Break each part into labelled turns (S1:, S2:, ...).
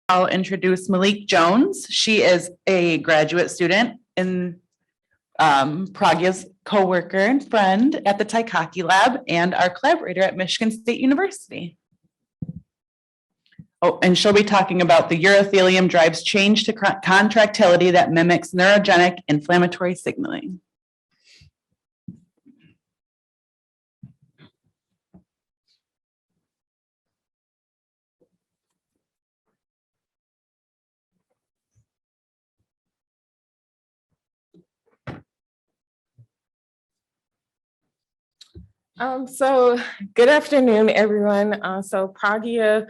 S1: I'll introduce Malique Jones. She is a graduate student in Pragya's co-worker and friend at the Taikaki Lab and our collaborator at Michigan State University. Oh, and she'll be talking about the urothelium drives change to contractility that mimics neurogenic inflammatory signaling.
S2: So good afternoon, everyone. So Pragya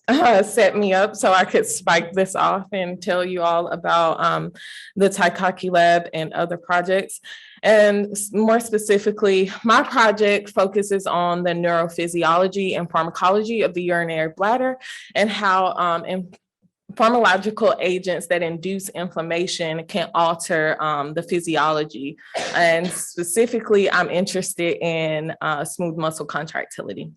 S2: set me up so I could spike this off and tell you all about the Taikaki Lab and other projects. And more specifically, my project focuses on the neurophysiology and pharmacology of the urinary bladder and how pharmacological agents that induce inflammation can alter the physiology. And specifically, I'm interested in smooth muscle contractility.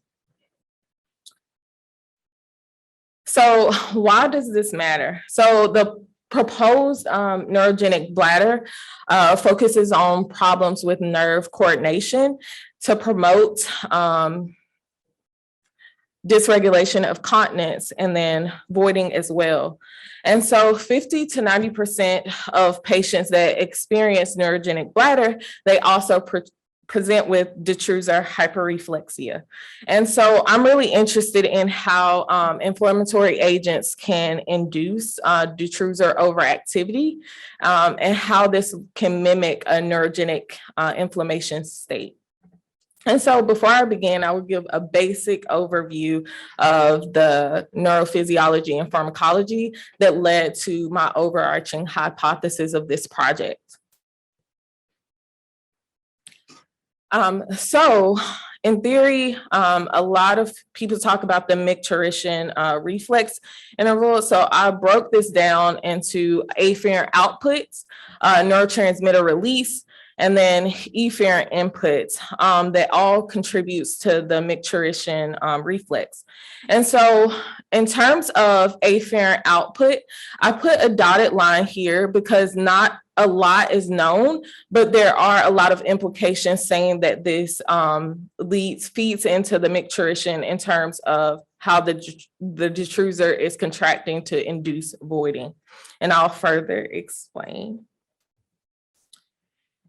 S2: So why does this matter? So the proposed neurogenic bladder focuses on problems with nerve coordination to promote dysregulation of continence and then voiding as well. And so 50 to 90% of patients that experience neurogenic bladder, they also present with detrusor hyperreflexia. And so I'm really interested in how inflammatory agents can induce detrusor overactivity and how this can mimic a neurogenic inflammation state. And so before I begin, I will give a basic overview of the neurophysiology and pharmacology that led to my overarching hypothesis of this project. So in theory, a lot of people talk about the micturition reflex interval. So I broke this down into afferent outputs, neurotransmitter release, and then efferent inputs that all contributes to the micturition reflex. And so in terms of afferent output, I put a dotted line here because not a lot is known, but there are a lot of implications saying that this feeds into the micturition in terms of how the detrusor is contracting to induce voiding. And I'll further explain.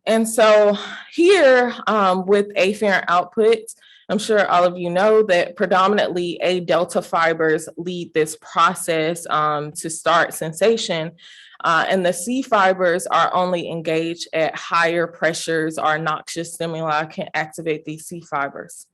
S2: And so here with afferent outputs, I'm sure all of you know that predominantly A delta fibers lead this process to start sensation. And the C fibers are only engaged at higher pressures or noxious stimuli can activate these C fibers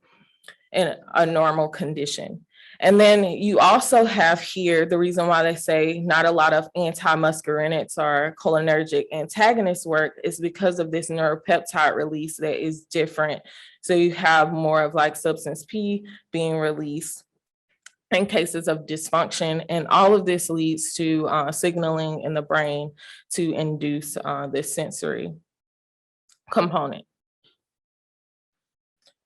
S2: in a normal condition. And then you also have here the reason why they say not a lot of anti-muscarinics or cholinergic antagonists work is because of this neuropeptide release that is different. So you have more of like substance P being released in cases of dysfunction. And all of this leads to signaling in the brain to induce this sensory component.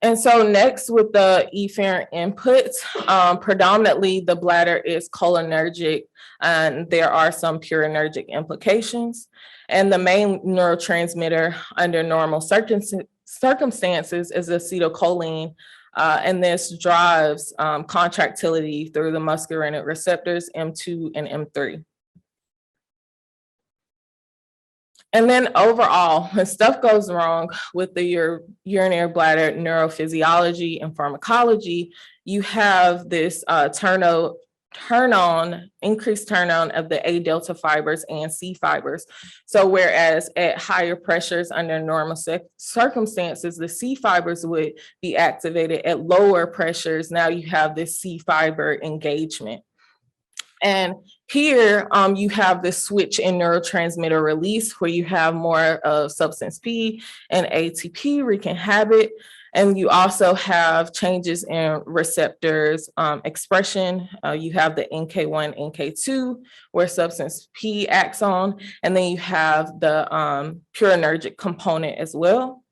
S2: And so next with the efferent inputs, predominantly the bladder is cholinergic and there are some purinergic implications. And the main neurotransmitter under normal circumstances is acetylcholine. And this drives contractility through the muscarinic receptors M2 and M3. And then overall, when stuff goes wrong with the urinary bladder neurophysiology and pharmacology, you have this increased turn on of the A delta fibers and C fibers. So whereas at higher pressures under normal circumstances, the C fibers would be activated at lower pressures. Now you have this C fiber engagement. And here you have this switch in neurotransmitter release where you have more of substance P and ATP wreak havoc. And you also have changes in receptors expression. You have the NK1, NK2, where substance P acts on, and then you have the purinergic component as well.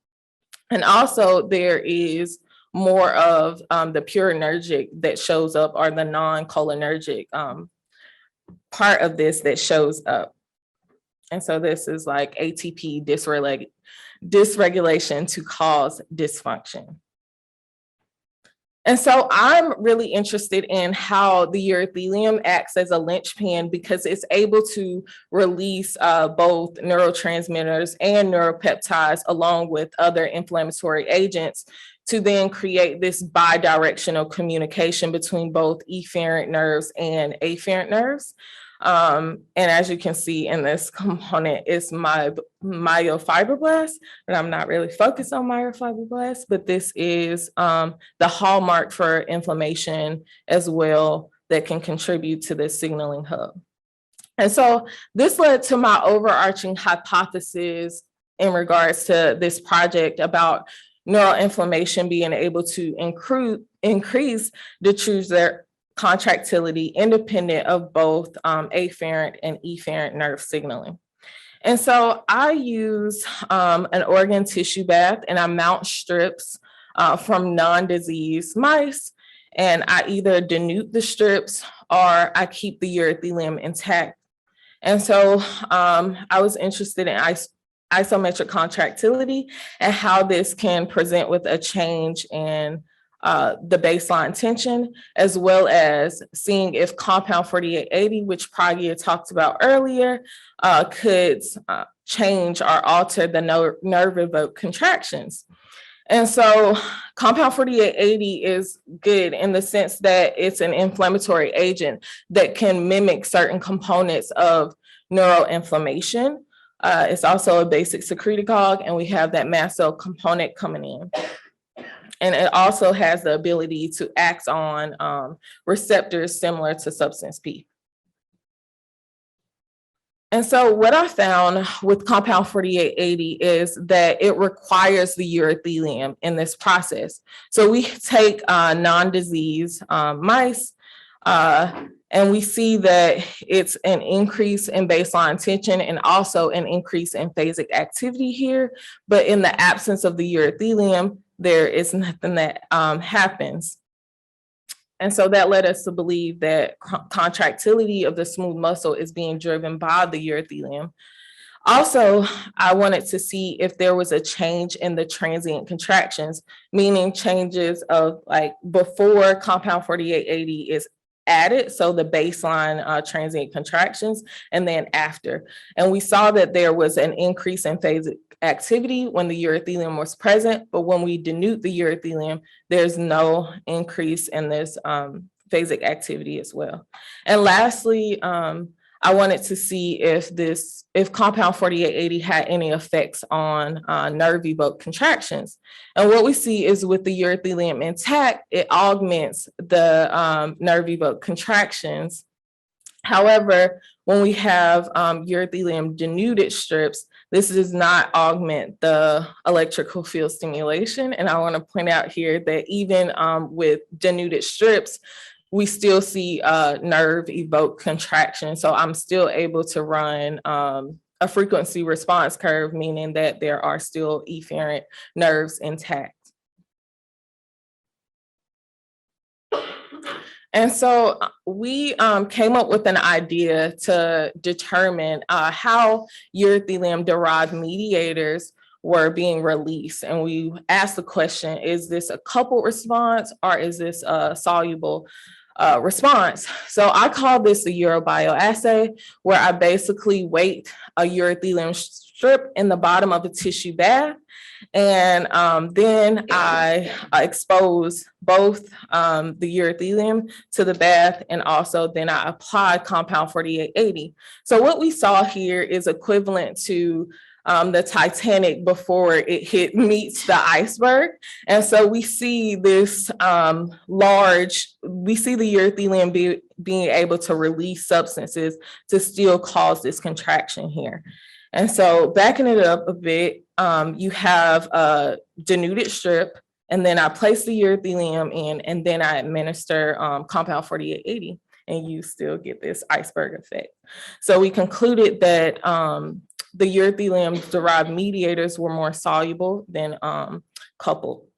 S2: And also there is more of the purinergic that shows up, or the non-cholinergic part of this that shows up. And so this is like ATP dysregulation to cause dysfunction. And so I'm really interested in how the urothelium acts as a linchpin because it's able to release both neurotransmitters and neuropeptides along with other inflammatory agents to then create this bidirectional communication between both efferent nerves and afferent nerves. And as you can see in this component, it's my myofibroblast, and I'm not really focused on myofibroblast, but this is the hallmark for inflammation as well that can contribute to this signaling hub. And so this led to my overarching hypothesis in regards to this project about neuroinflammation being able to increase the contractility independent of both afferent and efferent nerve signaling. And so I use an organ tissue bath and I mount strips from non-diseased mice, and I either denude the strips or I keep the urothelium intact. And so I was interested in isometric contractility and how this can present with a change in the baseline tension, as well as seeing if compound 4880, which Pragya talked about earlier, could change or alter the nerve evoked contractions. And so compound 4880 is good in the sense that it's an inflammatory agent that can mimic certain components of neuroinflammation. It's also a basic secretagogue, and we have that mast cell component coming in. And it also has the ability to act on receptors similar to substance P. And so what I found with compound 4880 is that it requires the urothelium in this process. So we take non-disease mice, and we see that it's an increase in baseline tension and also an increase in phasic activity here. But in the absence of the urothelium, there is nothing that happens. And so that led us to believe that contractility of the smooth muscle is being driven by the urothelium. Also, I wanted to see if there was a change in the transient contractions, meaning changes of like before compound 4880 is added, so the baseline transient contractions, and then after. And we saw that there was an increase in phasic activity when the urothelium was present, but when we denude the urothelium, there's no increase in this phasic activity as well. And lastly, I wanted to see if compound 4880 had any effects on nerve evoked contractions. And what we see is with the urothelium intact, it augments the nerve evoked contractions. However, when we have urothelium denuded strips, this does not augment the electrical field stimulation. And I want to point out here that even with denuded strips, we still see nerve evoked contraction. So I'm still able to run a frequency response curve, meaning that there are still efferent nerves intact. And so we came up with an idea to determine how urothelium-derived mediators were being released. And we asked the question, is this a coupled response or is this a soluble response? So I call this the urobioassay, where I basically weight a urothelium strip in the bottom of a tissue bath. And then I expose both the urothelium to the bath, and also then I apply compound 4880. So what we saw here is equivalent to the Titanic before it meets the iceberg. And so we see this we see the urothelium being able to release substances to still cause this contraction here. And so backing it up a bit, you have a denuded strip, and then I place the urothelium in, and then I administer compound 4880, and you still get this iceberg effect. So we concluded that the urothelium-derived mediators were more soluble than coupled.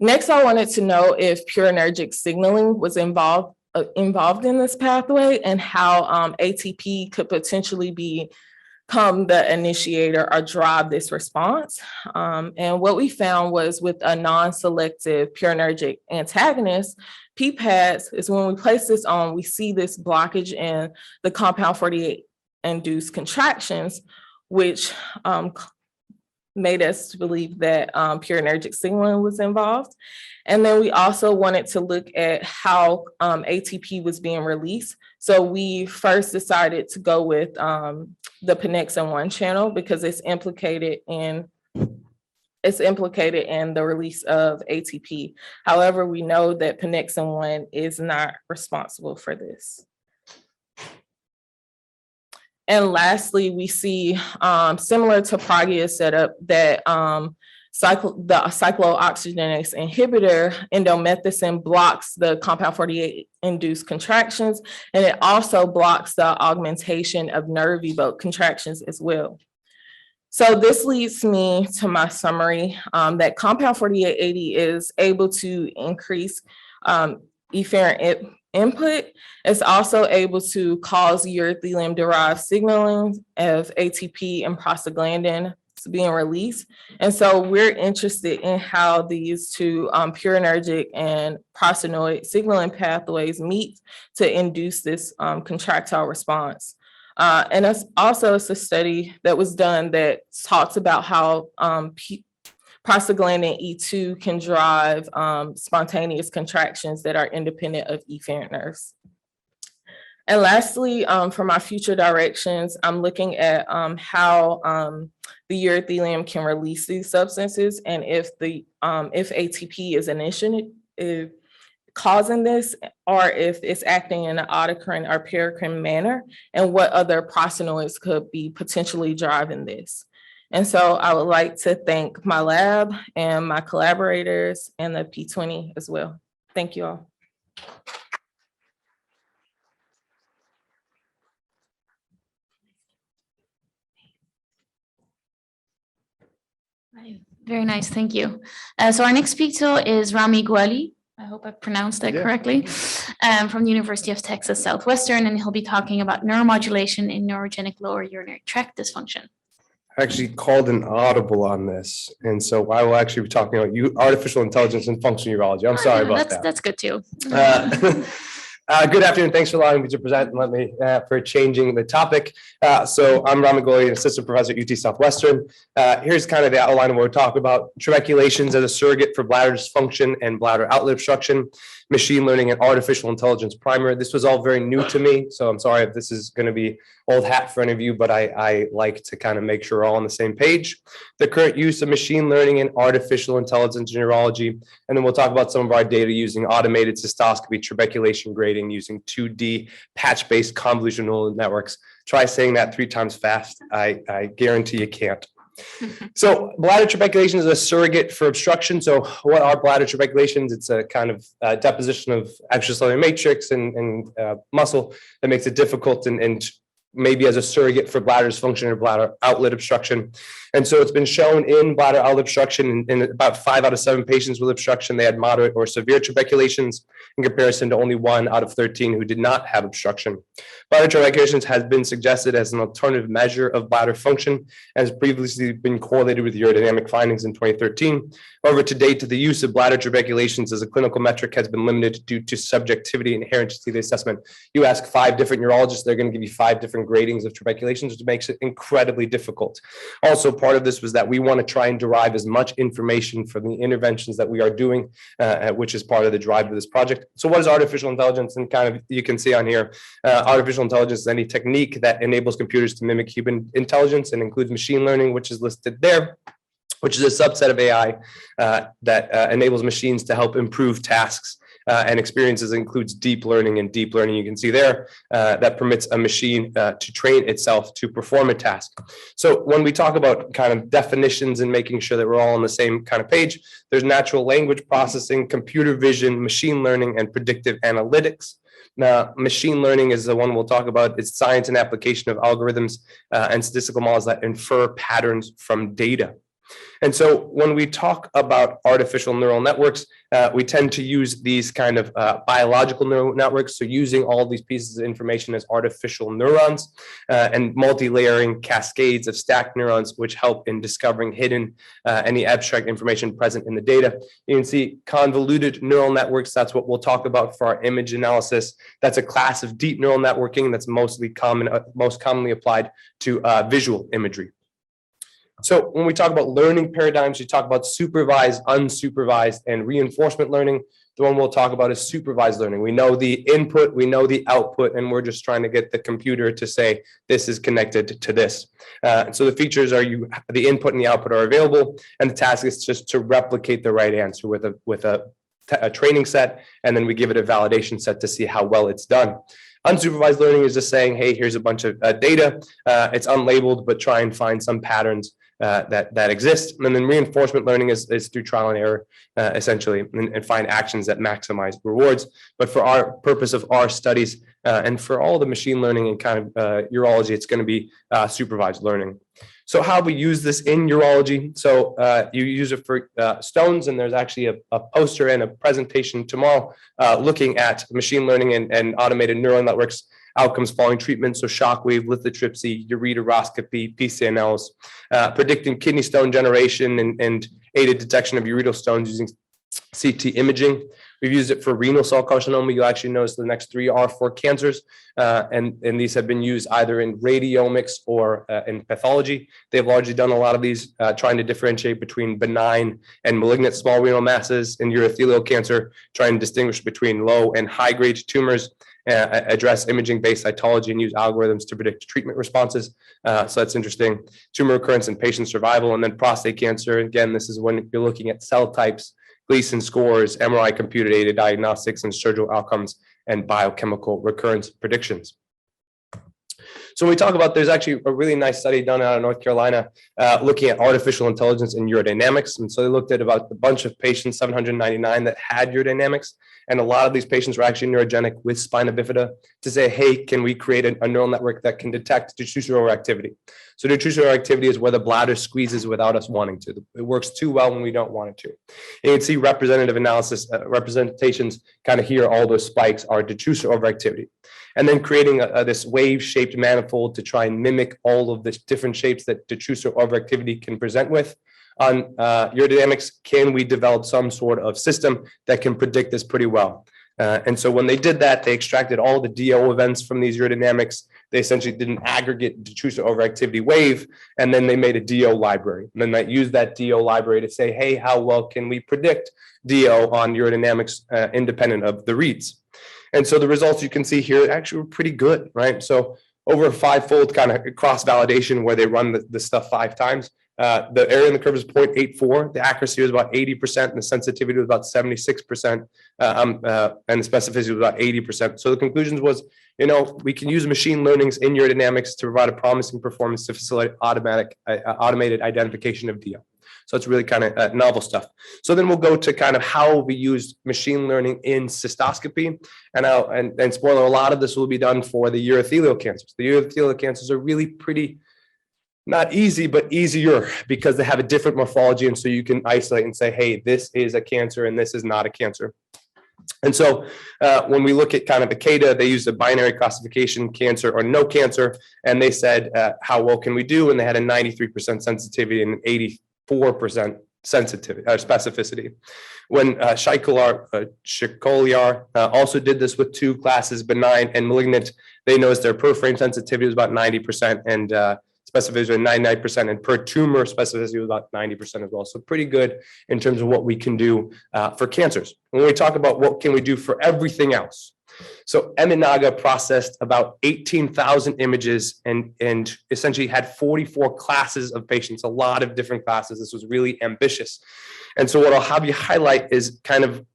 S2: Next, I wanted to know if purinergic signaling was involved in this pathway and how ATP could potentially become the initiator or drive this response. And what we found was with a non-selective purinergic antagonist, PPADs, is when we place this on, we see this blockage in the compound 48 induced contractions, which made us believe that purinergic signaling was involved. And then we also wanted to look at how ATP was being released. So we first decided to go with the pannexin-1 channel because it's implicated in the release of ATP. However, we know that pannexin-1 is not responsible for this. And lastly, we see similar to Pragia's setup that the cyclooxygenase inhibitor indomethacin blocks the compound 48 induced contractions, and it also blocks the augmentation of nerve evoked contractions as well. So this leads me to my summary that compound 4880 is able to increase efferent input. It's also able to cause urothelium derived signaling of ATP and prostaglandin being released. And so we're interested in how these two purinergic and prostanoid signaling pathways meet to induce this contractile response. And it's a study that was done that talks about how prostaglandin E2 can drive spontaneous contractions that are independent of efferent nerves. And lastly, for my future directions, I'm looking at how the urothelium can release these substances, and if ATP is causing this, or if it's acting in an autocrine or paracrine manner, and what other prostanoids could be potentially driving this. And so I would like to thank my lab and my collaborators and the P20 as well. Thank you all.
S3: Very nice, thank you. So our next speaker is Ramy Goueli. I hope I pronounced that correctly, from the University of Texas Southwestern, and he'll be talking about neuromodulation in neurogenic lower urinary tract dysfunction.
S4: I actually called an audible on this, and so I will actually be talking about artificial intelligence and functional urology. I'm sorry about that.
S3: That's good too.
S4: Good afternoon. Thanks for allowing me to present and let me for changing the topic. So I'm Ramy Goueli, an assistant professor at UT Southwestern. Here's kind of the outline of what we're talking about: trabeculations as a surrogate for bladder dysfunction and bladder outlet obstruction, machine learning and artificial intelligence primer. This was all very new to me, so I'm sorry if this is going to be old hat for any of you, but I like to kind of make sure we're all on the same page. The current use of machine learning and artificial intelligence in urology, and then we'll talk about some of our data using automated cystoscopy trabeculation grading using 2D patch-based convolutional neural networks. Try saying that 3 times fast. I guarantee you can't. So bladder trabeculation is a surrogate for obstruction. So what are bladder trabeculations? It's a kind of deposition of extracellular matrix and muscle that makes it difficult and maybe as a surrogate for bladder dysfunction or bladder outlet obstruction. And so it's been shown in bladder outlet obstruction in about 5 out of 7 patients with obstruction, they had moderate or severe trabeculations in comparison to only 1 out of 13 who did not have obstruction. Bladder trabeculations has been suggested as an alternative measure of bladder function, has previously been correlated with urodynamic findings in 2013. However, to date, the use of bladder trabeculations as a clinical metric has been limited due to subjectivity inherent to the assessment. You ask 5 different urologists, they're going to give you 5 different gradings of trabeculations, which makes it incredibly difficult. Also, part of this was that we want to try and derive as much information from the interventions that we are doing, which is part of the drive of this project. So what is artificial intelligence? And kind of, you can see on here, artificial intelligence is any technique that enables computers to mimic human intelligence and includes machine learning, which is listed there, which is a subset of AI that enables machines to help improve tasks and experiences. Includes deep learning, and deep learning you can see there that permits a machine to train itself to perform a task. So when we talk about kind of definitions and making sure that we're all on the same kind of page, there's natural language processing, computer vision, machine learning, and predictive analytics. Now, machine learning is the one we'll talk about. It's science and application of algorithms and statistical models that infer patterns from data. And so when we talk about artificial neural networks, we tend to use these kind of biological neural networks. So using all these pieces of information as artificial neurons and multi-layering cascades of stacked neurons, which help in discovering hidden any abstract information present in the data. You can see convoluted neural networks. That's what we'll talk about for our image analysis. That's a class of deep neural networking that's most commonly applied to visual imagery. So when we talk about learning paradigms, we talk about supervised, unsupervised, and reinforcement learning. The one we'll talk about is supervised learning. We know the input, we know the output, and we're just trying to get the computer to say, this is connected to this. So the features are the input and the output are available, and the task is just to replicate the right answer with a training set, and then we give it a validation set to see how well it's done. Unsupervised learning is just saying, hey, here's a bunch of data. It's unlabeled, but try and find some patterns that exist. And then reinforcement learning is through trial and error, essentially, and find actions that maximize rewards. But for our purpose of our studies and for all the machine learning and kind of urology, it's going to be supervised learning. So how we use this in urology? So you use it for stones, and there's actually a poster and a presentation tomorrow looking at machine learning and automated neural networks outcomes following treatment, so shockwave, lithotripsy, ureteroscopy, PCNLs, predicting kidney stone generation and aided detection of ureteral stones using CT imaging. We've used it for renal cell carcinoma. You'll actually notice the next three are for cancers, and these have been used either in radiomics or in pathology. They've largely done a lot of these, trying to differentiate between benign and malignant small renal masses in urothelial cancer, trying to distinguish between low and high grade tumors, address imaging-based cytology and use algorithms to predict treatment responses. So that's interesting. Tumor recurrence and patient survival, and then prostate cancer. Again, this is when you're looking at cell types, Gleason scores, MRI computer-aided diagnostics and surgical outcomes, and biochemical recurrence predictions. So when we talk about, there's actually a really nice study done out of North Carolina looking at artificial intelligence and urodynamics. And so they looked at about a bunch of patients, 799 that had urodynamics. And a lot of these patients were actually neurogenic with spina bifida to say, hey, can we create a neural network that can detect detrusor overactivity? So detrusor overactivity is where the bladder squeezes without us wanting to. It works too well when we don't want it to. And you can see representative analysis, representations kind of here, all those spikes are detrusor overactivity. And then creating this wave-shaped manifold to try and mimic all of the different shapes that detrusor overactivity can present with. On urodynamics, can we develop some sort of system that can predict this pretty well? And so when they did that, they extracted all the DO events from these urodynamics. They essentially did an aggregate detrusor overactivity wave, and then they made a DO library. And then they used that DO library to say, hey, how well can we predict DO on urodynamics independent of the reads? And so the results you can see here actually were pretty good, right? So over a five-fold kind of cross-validation where they run the stuff 5 times. The area in the curve is 0.84. The accuracy was about 80%, and the sensitivity was about 76%, and the specificity was about 80%. So the conclusions was, we can use machine learnings in urodynamics to provide a promising performance to facilitate automated identification of DO. So it's really kind of novel stuff. So then we'll go to kind of how we use machine learning in cystoscopy. And spoiler, a lot of this will be done for the urothelial cancers. The urothelial cancers are really pretty, not easy, but easier because they have a different morphology. And so you can isolate and say, hey, this is a cancer and this is not a cancer. And so when we look at kind of the CAIDA, they used a binary classification, cancer or no cancer. And they said, how well can we do? And they had a 93% sensitivity and an 84% sensitivity or specificity. When Shikoliar also did this with 2 classes, benign and malignant, they noticed their per frame sensitivity was about 90% and specificity was 99%, and per tumor specificity was about 90% as well. So pretty good in terms of what we can do for cancers. When we talk about what can we do for everything else, so Eminaga processed about 18,000 images and essentially had 44 classes of patients, a lot of different classes. This was really ambitious. And so what I'll have you highlight is kind of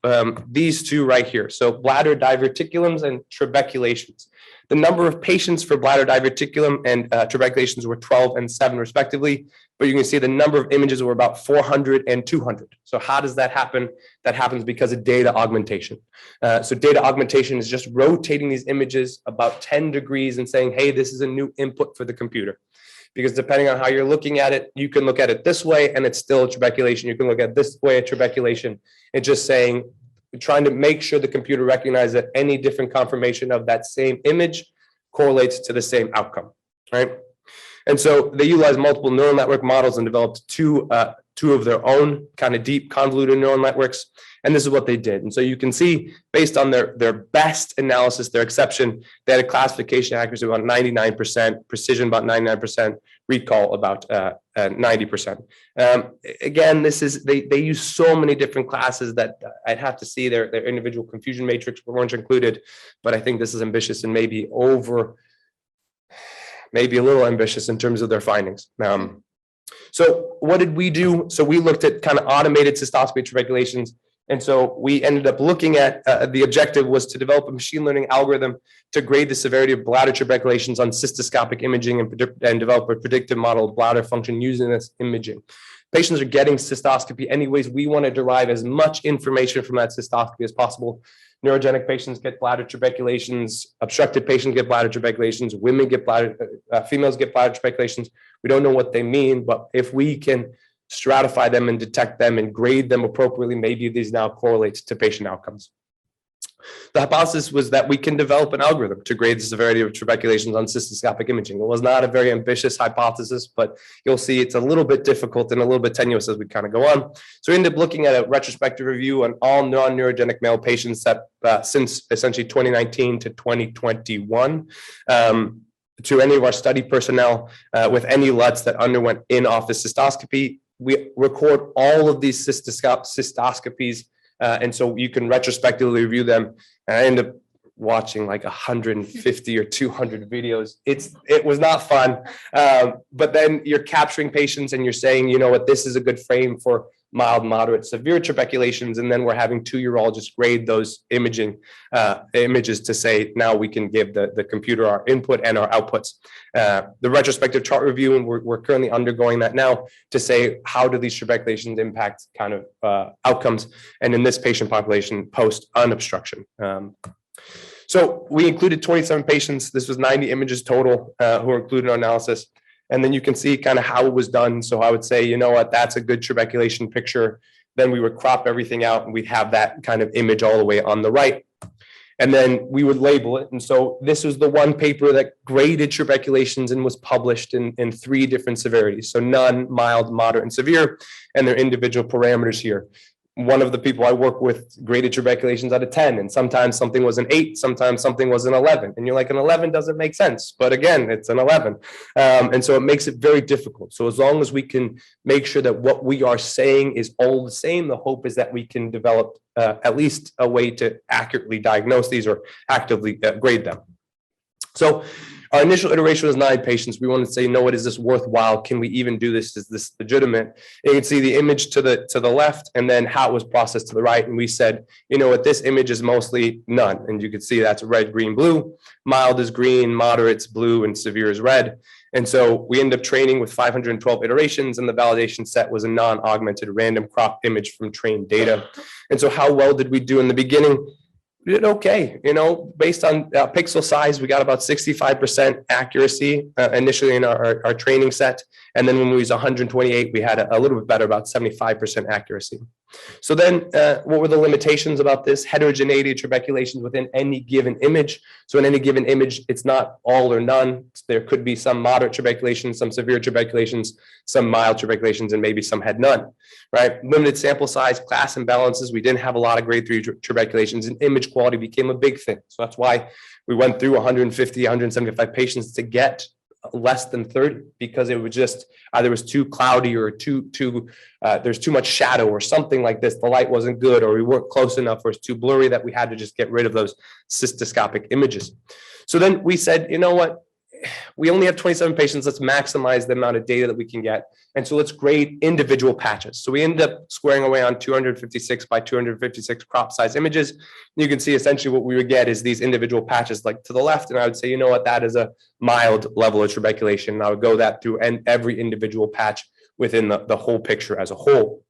S4: these 2 right here. So bladder diverticulums and trabeculations. The number of patients for bladder diverticulum and trabeculations were 12 and 7 respectively, but you can see the number of images were about 400 and 200. So how does that happen? That happens because of data augmentation. So data augmentation is just rotating these images about 10 degrees and saying, hey, this is a new input for the computer. because depending on how you're looking at it, you can look at it this way and it's still a trabeculation. You can look at it this way, a trabeculation. It's just saying, trying to make sure the computer recognizes that any different confirmation of that same image correlates to the same outcome, right? And so they utilize multiple neural network models and developed two of their own kind of deep convoluted neural networks. And this is what they did. And so you can see, based on their best analysis, their exception, they had a classification accuracy about 99%, precision about 99%, recall about 90%. Again, this is they use so many different classes that I'd have to see their individual confusion matrix weren't included, but I think this is ambitious and maybe a little ambitious in terms of their findings. So what did we do? So we looked at kind of automated cystoscopy regulations. And so we ended up looking at the objective was to develop a machine learning algorithm to grade the severity of bladder trabeculations on cystoscopic imaging and develop a predictive model of bladder function using this imaging. Patients are getting cystoscopy anyways. We want to derive as much information from that cystoscopy as possible. Neurogenic patients get bladder trabeculations, obstructed patients get bladder trabeculations, females get bladder trabeculations. We don't know what they mean, but if we can stratify them and detect them and grade them appropriately, maybe these now correlate to patient outcomes. The hypothesis was that we can develop an algorithm to grade the severity of trabeculations on cystoscopic imaging. It was not a very ambitious hypothesis, but you'll see it's a little bit difficult and a little bit tenuous as we kind of go on. So we ended up looking at a retrospective review on all non-neurogenic male patients that since essentially 2019 to 2021. To any of our study personnel with any LUTs that underwent in-office cystoscopy. We record all of these cystoscopies, and so you can retrospectively review them. And I ended up watching like 150 or 200 videos. It was not fun, but then you're capturing patients and you're saying, you know what, this is a good frame for mild, moderate, severe trabeculations, and then we're having two urologists grade those images to say, now we can give the computer our input and our outputs. The retrospective chart review, and we're currently undergoing that now to say, how do these trabeculations impact kind of outcomes, and in this patient population, post-unobstruction. So we included 27 patients. This was 90 images total who were included in our analysis. And then you can see kind of how it was done. So I would say, you know what, that's a good trabeculation picture. Then we would crop everything out and we'd have that kind of image all the way on the right. And then we would label it. And so this was the one paper that graded trabeculations and was published in 3 different severities. So none, mild, moderate, and severe, and their individual parameters here. One of the people I work with graded trabeculations out of 10, and sometimes something was an 8, sometimes something was an 11. And you're like, an 11 doesn't make sense, but again, it's an 11. And so it makes it very difficult. So as long as we can make sure that what we are saying is all the same, the hope is that we can develop at least a way to accurately diagnose these or actively grade them. So our initial iteration was 9 patients. We wanted to say, you know what, is this worthwhile? Can we even do this? Is this legitimate? And you can see the image to the left and then how it was processed to the right. And we said, you know what, this image is mostly none. And you can see that's red, green, blue. Mild is green, moderate's blue, and severe is red. And so we ended up training with 512 iterations, and the validation set was a non-augmented random crop image from trained data. And so how well did we do in the beginning? We did okay, you know, based on pixel size, we got about 65% accuracy initially in our training set. And then when we used 128, we had a little bit better, about 75% accuracy. So then what were the limitations about this? Heterogeneity of trabeculations within any given image. So in any given image, it's not all or none. There could be some moderate trabeculations, some severe trabeculations, some mild trabeculations, and maybe some had none, right? Limited sample size, class imbalances. We didn't have a lot of grade 3 trabeculations, and image quality became a big thing. So that's why we went through 150, 175 patients to get less than 30, because it was just either it was too cloudy or there's too much shadow or something like this. The light wasn't good, or we weren't close enough, or it's too blurry that we had to just get rid of those cystoscopic images. So then we said, you know what? We only have 27 patients. Let's maximize the amount of data that we can get. And so let's grade individual patches. So we ended up squaring away on 256 by 256 crop size images. You can see essentially what we would get is these individual patches like to the left. And I would say, you know what, that is a mild level of trabeculation. And I would go that through every individual patch within the whole picture as a whole.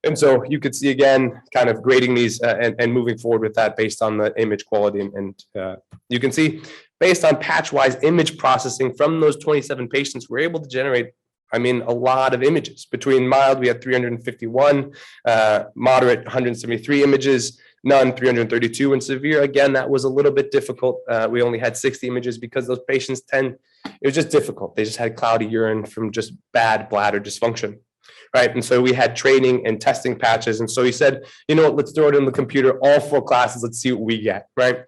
S4: And so you could see again, kind of grading these and moving forward with that based on the image quality. And you can see based on patch-wise image processing from those 27 patients, we're able to generate, a lot of images. Between mild, we had 351, moderate, 173 images, none, 332, and severe, again, that was a little bit difficult. We only had 60 images because those patients it was just difficult. They just had cloudy urine from just bad bladder dysfunction, right? And so we had training and testing patches. And so he said, let's throw it in the computer, all 4 classes, let's see what we get, right?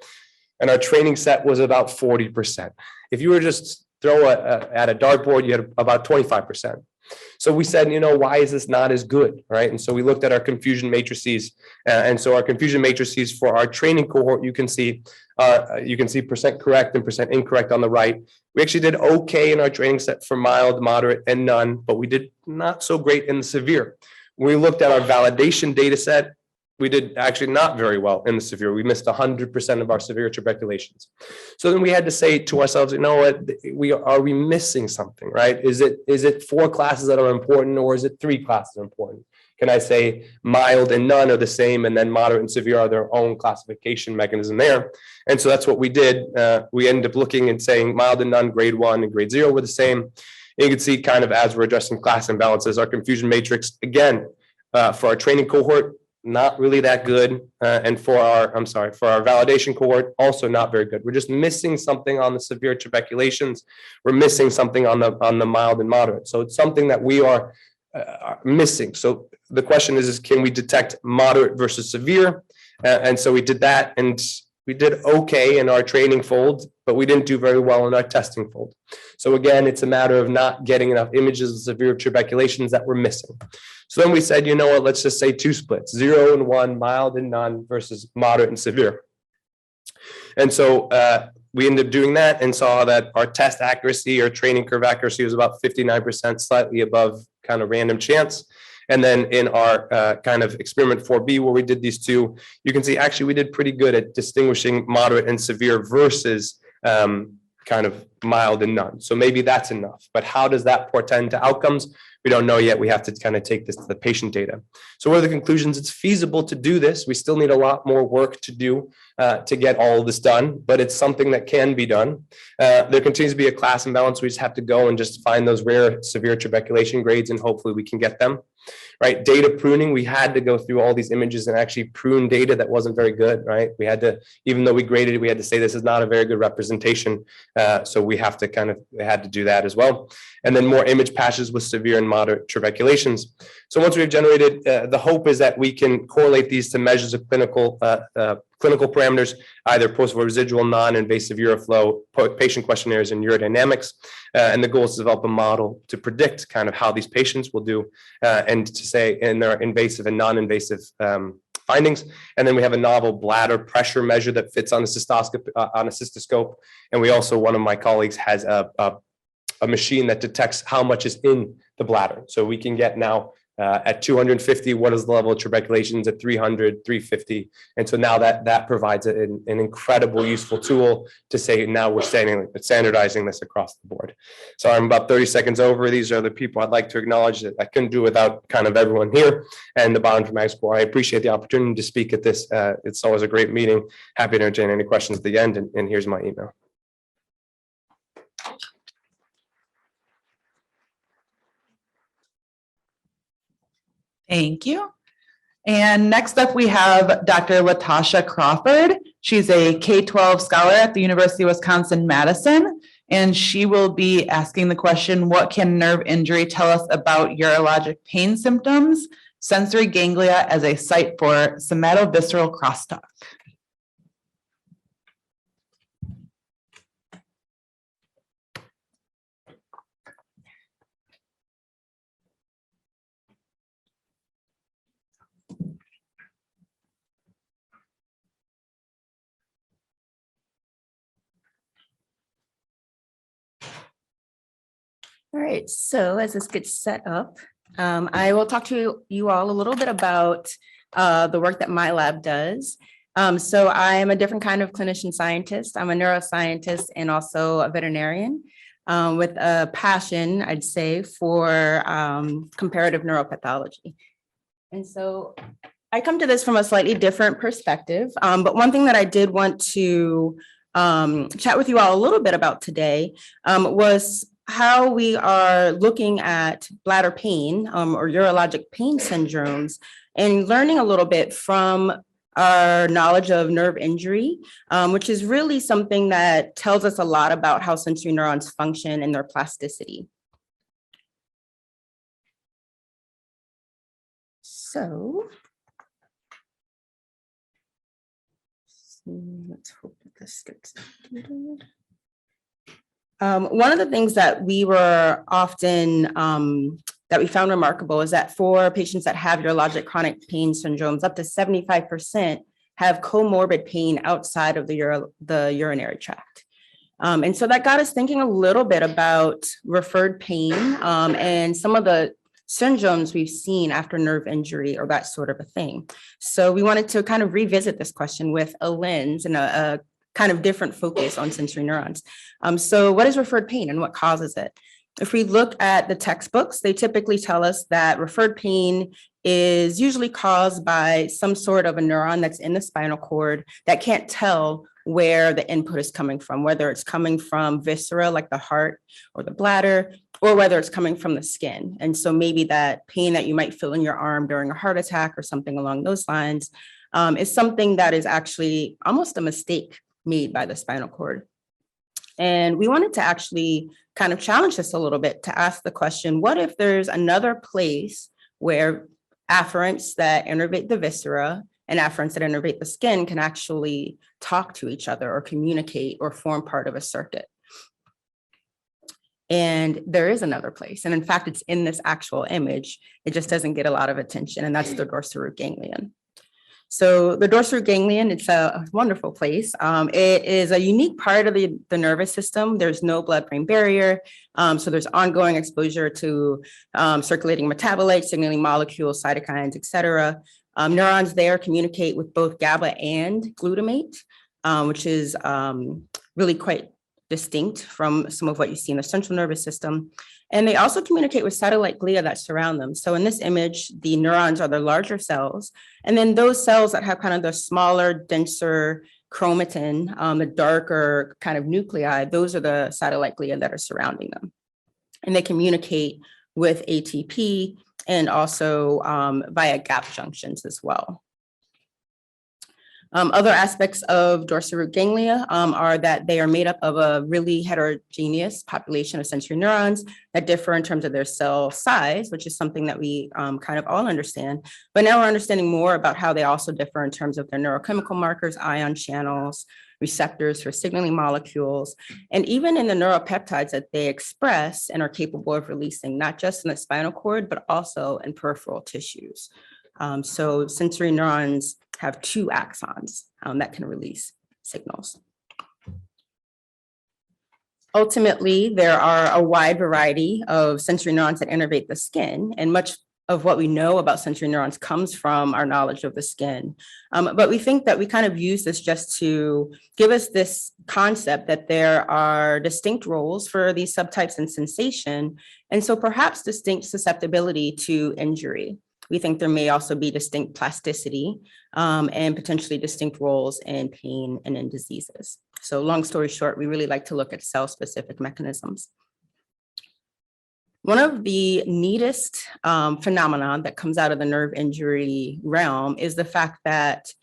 S4: And our training set was about 40%. If you were just throw at a dartboard, you had about 25%. So we said, why is this not as good, right? And so we looked at our confusion matrices. And so our confusion matrices for our training cohort, you can see percent correct and percent incorrect on the right. We actually did okay in our training set for mild, moderate, and none, but we did not so great in the severe. When we looked at our validation data set, we did actually not very well in the severe. We missed 100% of our severe tuberculations. So then we had to say to ourselves, are we missing something, right? Is it 4 classes that are important, or is it 3 classes that are important? Can I say mild and none are the same, and then moderate and severe are their own classification mechanism there? And so that's what we did. We ended up looking and saying mild and none, grade 1 and grade 0 were the same. And you can see kind of as we're addressing class imbalances, our confusion matrix, again, for our training cohort, not really that good. And for our validation cohort, also not very good. We're just missing something on the severe tuberculations. We're missing something on the mild and moderate. So it's something that we are missing. So the question is can we detect moderate versus severe? And so we did that, and we did okay in our training fold, but we didn't do very well in our testing fold. So again, it's a matter of not getting enough images of severe tuberculations that we're missing. So then we said, let's just say 2 splits, 0 and 1, mild and none versus moderate and severe. And so we ended up doing that and saw that our test accuracy or training curve accuracy was about 59%, slightly above kind of random chance. And then in our kind of experiment 4B, where we did these 2, you can see actually we did pretty good at distinguishing moderate and severe versus kind of mild and none. So maybe that's enough. But how does that portend to outcomes? We don't know yet. We have to kind of take this to the patient data. So what are the conclusions? It's feasible to do this. We still need a lot more work to do to get all of this done, but it's something that can be done. There continues to be a class imbalance. We just have to go and just find those rare severe tuberculation grades, and hopefully we can get them. Right, data pruning, we had to go through all these images and actually prune data that wasn't very good, right? We had to, even though we graded it, we had to say this is not a very good representation. So we had to do that as well. And then more image patches with severe and moderate tuberculations. So once we've generated, the hope is that we can correlate these to measures of clinical parameters, either post-residual non-invasive uroflow, patient questionnaires, and urodynamics. And the goal is to develop a model to predict kind of how these patients will do and to say in their invasive and non-invasive findings. And then we have a novel bladder pressure measure that fits on a cystoscope. And we also, one of my colleagues has a machine that detects how much is in the bladder. So we can get now at 250, what is the level of tuberculations at 300, 350. And so now that provides an incredible useful tool to say now we're standardizing this across the board. So I'm about 30 seconds over. These are the people I'd like to acknowledge that I couldn't do without kind of everyone here and the bioinformatics core. I appreciate the opportunity to speak at this. It's always a great meeting. Happy to entertain any questions at the end, and here's my email.
S1: Thank you. And next up, we have Dr. LaTasha Crawford. She's a K12 scholar at the University of Wisconsin-Madison, and she will be asking the question, what can nerve injury tell us about urologic pain symptoms, sensory ganglia as a site for somato-visceral crosstalk?
S5: All right, so as this gets set up, I will talk to you all a little bit about the work that my lab does. So I am a different kind of clinician scientist. I'm a neuroscientist and also a veterinarian with a passion, I'd say, for comparative neuropathology. And so I come to this from a slightly different perspective. But one thing that I did want to chat with you all a little bit about today was how we are looking at bladder pain or urologic pain syndromes and learning a little bit from our knowledge of nerve injury, which is really something that tells us a lot about how sensory neurons function and their plasticity. So let's hope that this gets updated. One of the things that we were often, that we found remarkable is that for patients that have urologic chronic pain syndromes, up to 75% have comorbid pain outside of the urinary tract. And so that got us thinking a little bit about referred pain and some of the syndromes we've seen after nerve injury or that sort of a thing. So we wanted to kind of revisit this question with a lens and a kind of different focus on sensory neurons. So what is referred pain and what causes it? If we look at the textbooks, they typically tell us that referred pain is usually caused by some sort of a neuron that's in the spinal cord that can't tell where the input is coming from, whether it's coming from viscera like the heart or the bladder, or whether it's coming from the skin. And so maybe that pain that you might feel in your arm during a heart attack or something along those lines is something that is actually almost a mistake made by the spinal cord. And we wanted to actually kind of challenge this a little bit to ask the question, what if there's another place where afferents that innervate the viscera and afferents that innervate the skin can actually talk to each other or communicate or form part of a circuit? And there is another place. And in fact, it's in this actual image. It just doesn't get a lot of attention, and that's the dorsal ganglion. So the dorsal ganglion, it's a wonderful place. It is a unique part of the nervous system. There's no blood-brain barrier. So there's ongoing exposure to circulating metabolites, signaling molecules, cytokines, et cetera. Neurons there communicate with both GABA and glutamate, which is really quite distinct from some of what you see in the central nervous system. And they also communicate with satellite glia that surround them. So in this image, the neurons are the larger cells. And then those cells that have kind of the smaller, denser chromatin, the darker kind of nuclei, those are the satellite glia that are surrounding them. And they communicate with ATP and also via gap junctions as well. Other aspects of dorsal root ganglia are that they are made up of a really heterogeneous population of sensory neurons that differ in terms of their cell size, which is something that we kind of all understand. But now we're understanding more about how they also differ in terms of their neurochemical markers, ion channels, receptors for signaling molecules, and even in the neuropeptides that they express and are capable of releasing, not just in the spinal cord, but also in peripheral tissues. So sensory neurons have two axons that can release signals. Ultimately, there are a wide variety of sensory neurons that innervate the skin, and much of what we know about sensory neurons comes from our knowledge of the skin. But we think that we kind of use this just to give us this concept that there are distinct roles for these subtypes in sensation, and so perhaps distinct susceptibility to injury. We think there may also be distinct plasticity and potentially distinct roles in pain and in diseases. So long story short, we really like to look at cell-specific mechanisms. One of the neatest phenomenon that comes out of the nerve injury realm is the fact that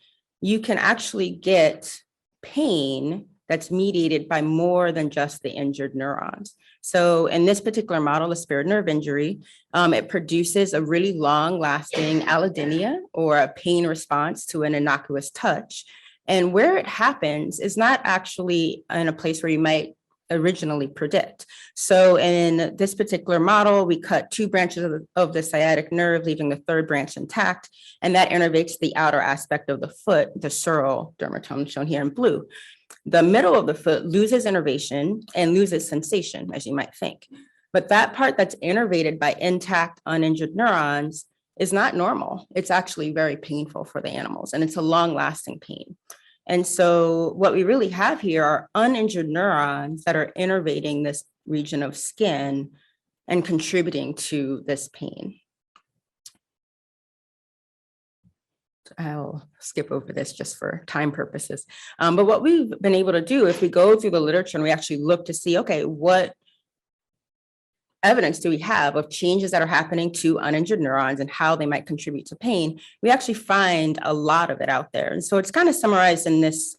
S5: you can actually get pain that's mediated by more than just the injured neurons. So in this particular model, a spared nerve injury, it produces a really long-lasting allodynia or a pain response to an innocuous touch. And where it happens is not actually in a place where you might originally predict. So in this particular model, we cut two branches of the sciatic nerve, leaving the third branch intact, and that innervates the outer aspect of the foot, the sural dermatome shown here in blue. The middle of the foot loses innervation and loses sensation, as you might think. But that part that's innervated by intact, uninjured neurons is not normal. It's actually very painful for the animals, and it's a long-lasting pain. And so what we really have here are uninjured neurons that are innervating this region of skin and contributing to this pain. I'll skip over this just for time purposes. But what we've been able to do, if we go through the literature and we actually look to see, okay, what evidence do we have of changes that are happening to uninjured neurons and how they might contribute to pain, we actually find a lot of it out there. And so it's kind of summarized in this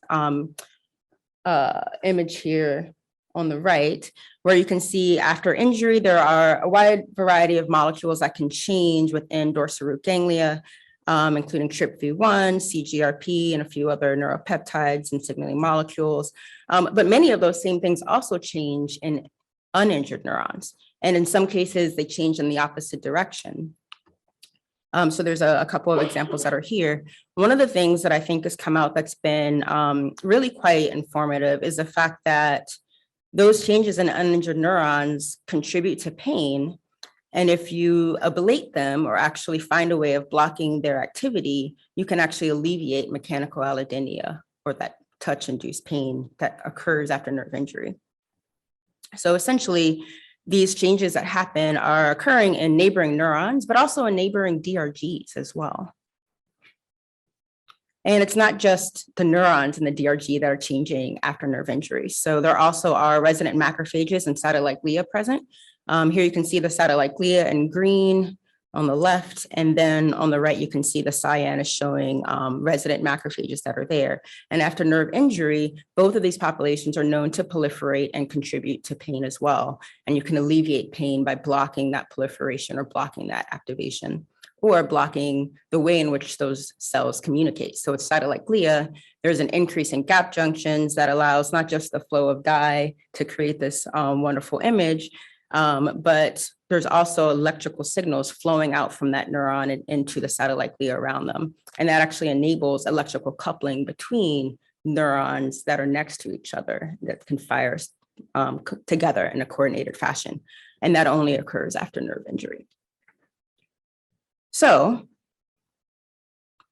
S5: image here on the right, where you can see after injury, there are a wide variety of molecules that can change within dorsal root ganglia, including TRPV1, CGRP, and a few other neuropeptides and signaling molecules. But many of those same things also change in uninjured neurons. And in some cases, they change in the opposite direction. So there's a couple of examples that are here. One of the things that I think has come out that's been really quite informative is the fact that those changes in uninjured neurons contribute to pain. And if you ablate them or actually find a way of blocking their activity, you can actually alleviate mechanical allodynia, or that touch-induced pain that occurs after nerve injury. So essentially, these changes that happen are occurring in neighboring neurons, but also in neighboring DRGs as well. And it's not just the neurons in the DRG that are changing after nerve injury. So there also are resident macrophages and satellite glia present. Here you can see the satellite glia in green on the left, and then on the right, you can see the cyan is showing resident macrophages that are there. And after nerve injury, both of these populations are known to proliferate and contribute to pain as well. And you can alleviate pain by blocking that proliferation or blocking that activation, or blocking the way in which those cells communicate. So with satellite glia, there's an increase in gap junctions that allows not just the flow of dye to create this wonderful image, but there's also electrical signals flowing out from that neuron and into the satellite glia around them. And that actually enables electrical coupling between neurons that are next to each other that can fire together in a coordinated fashion. And that only occurs after nerve injury. So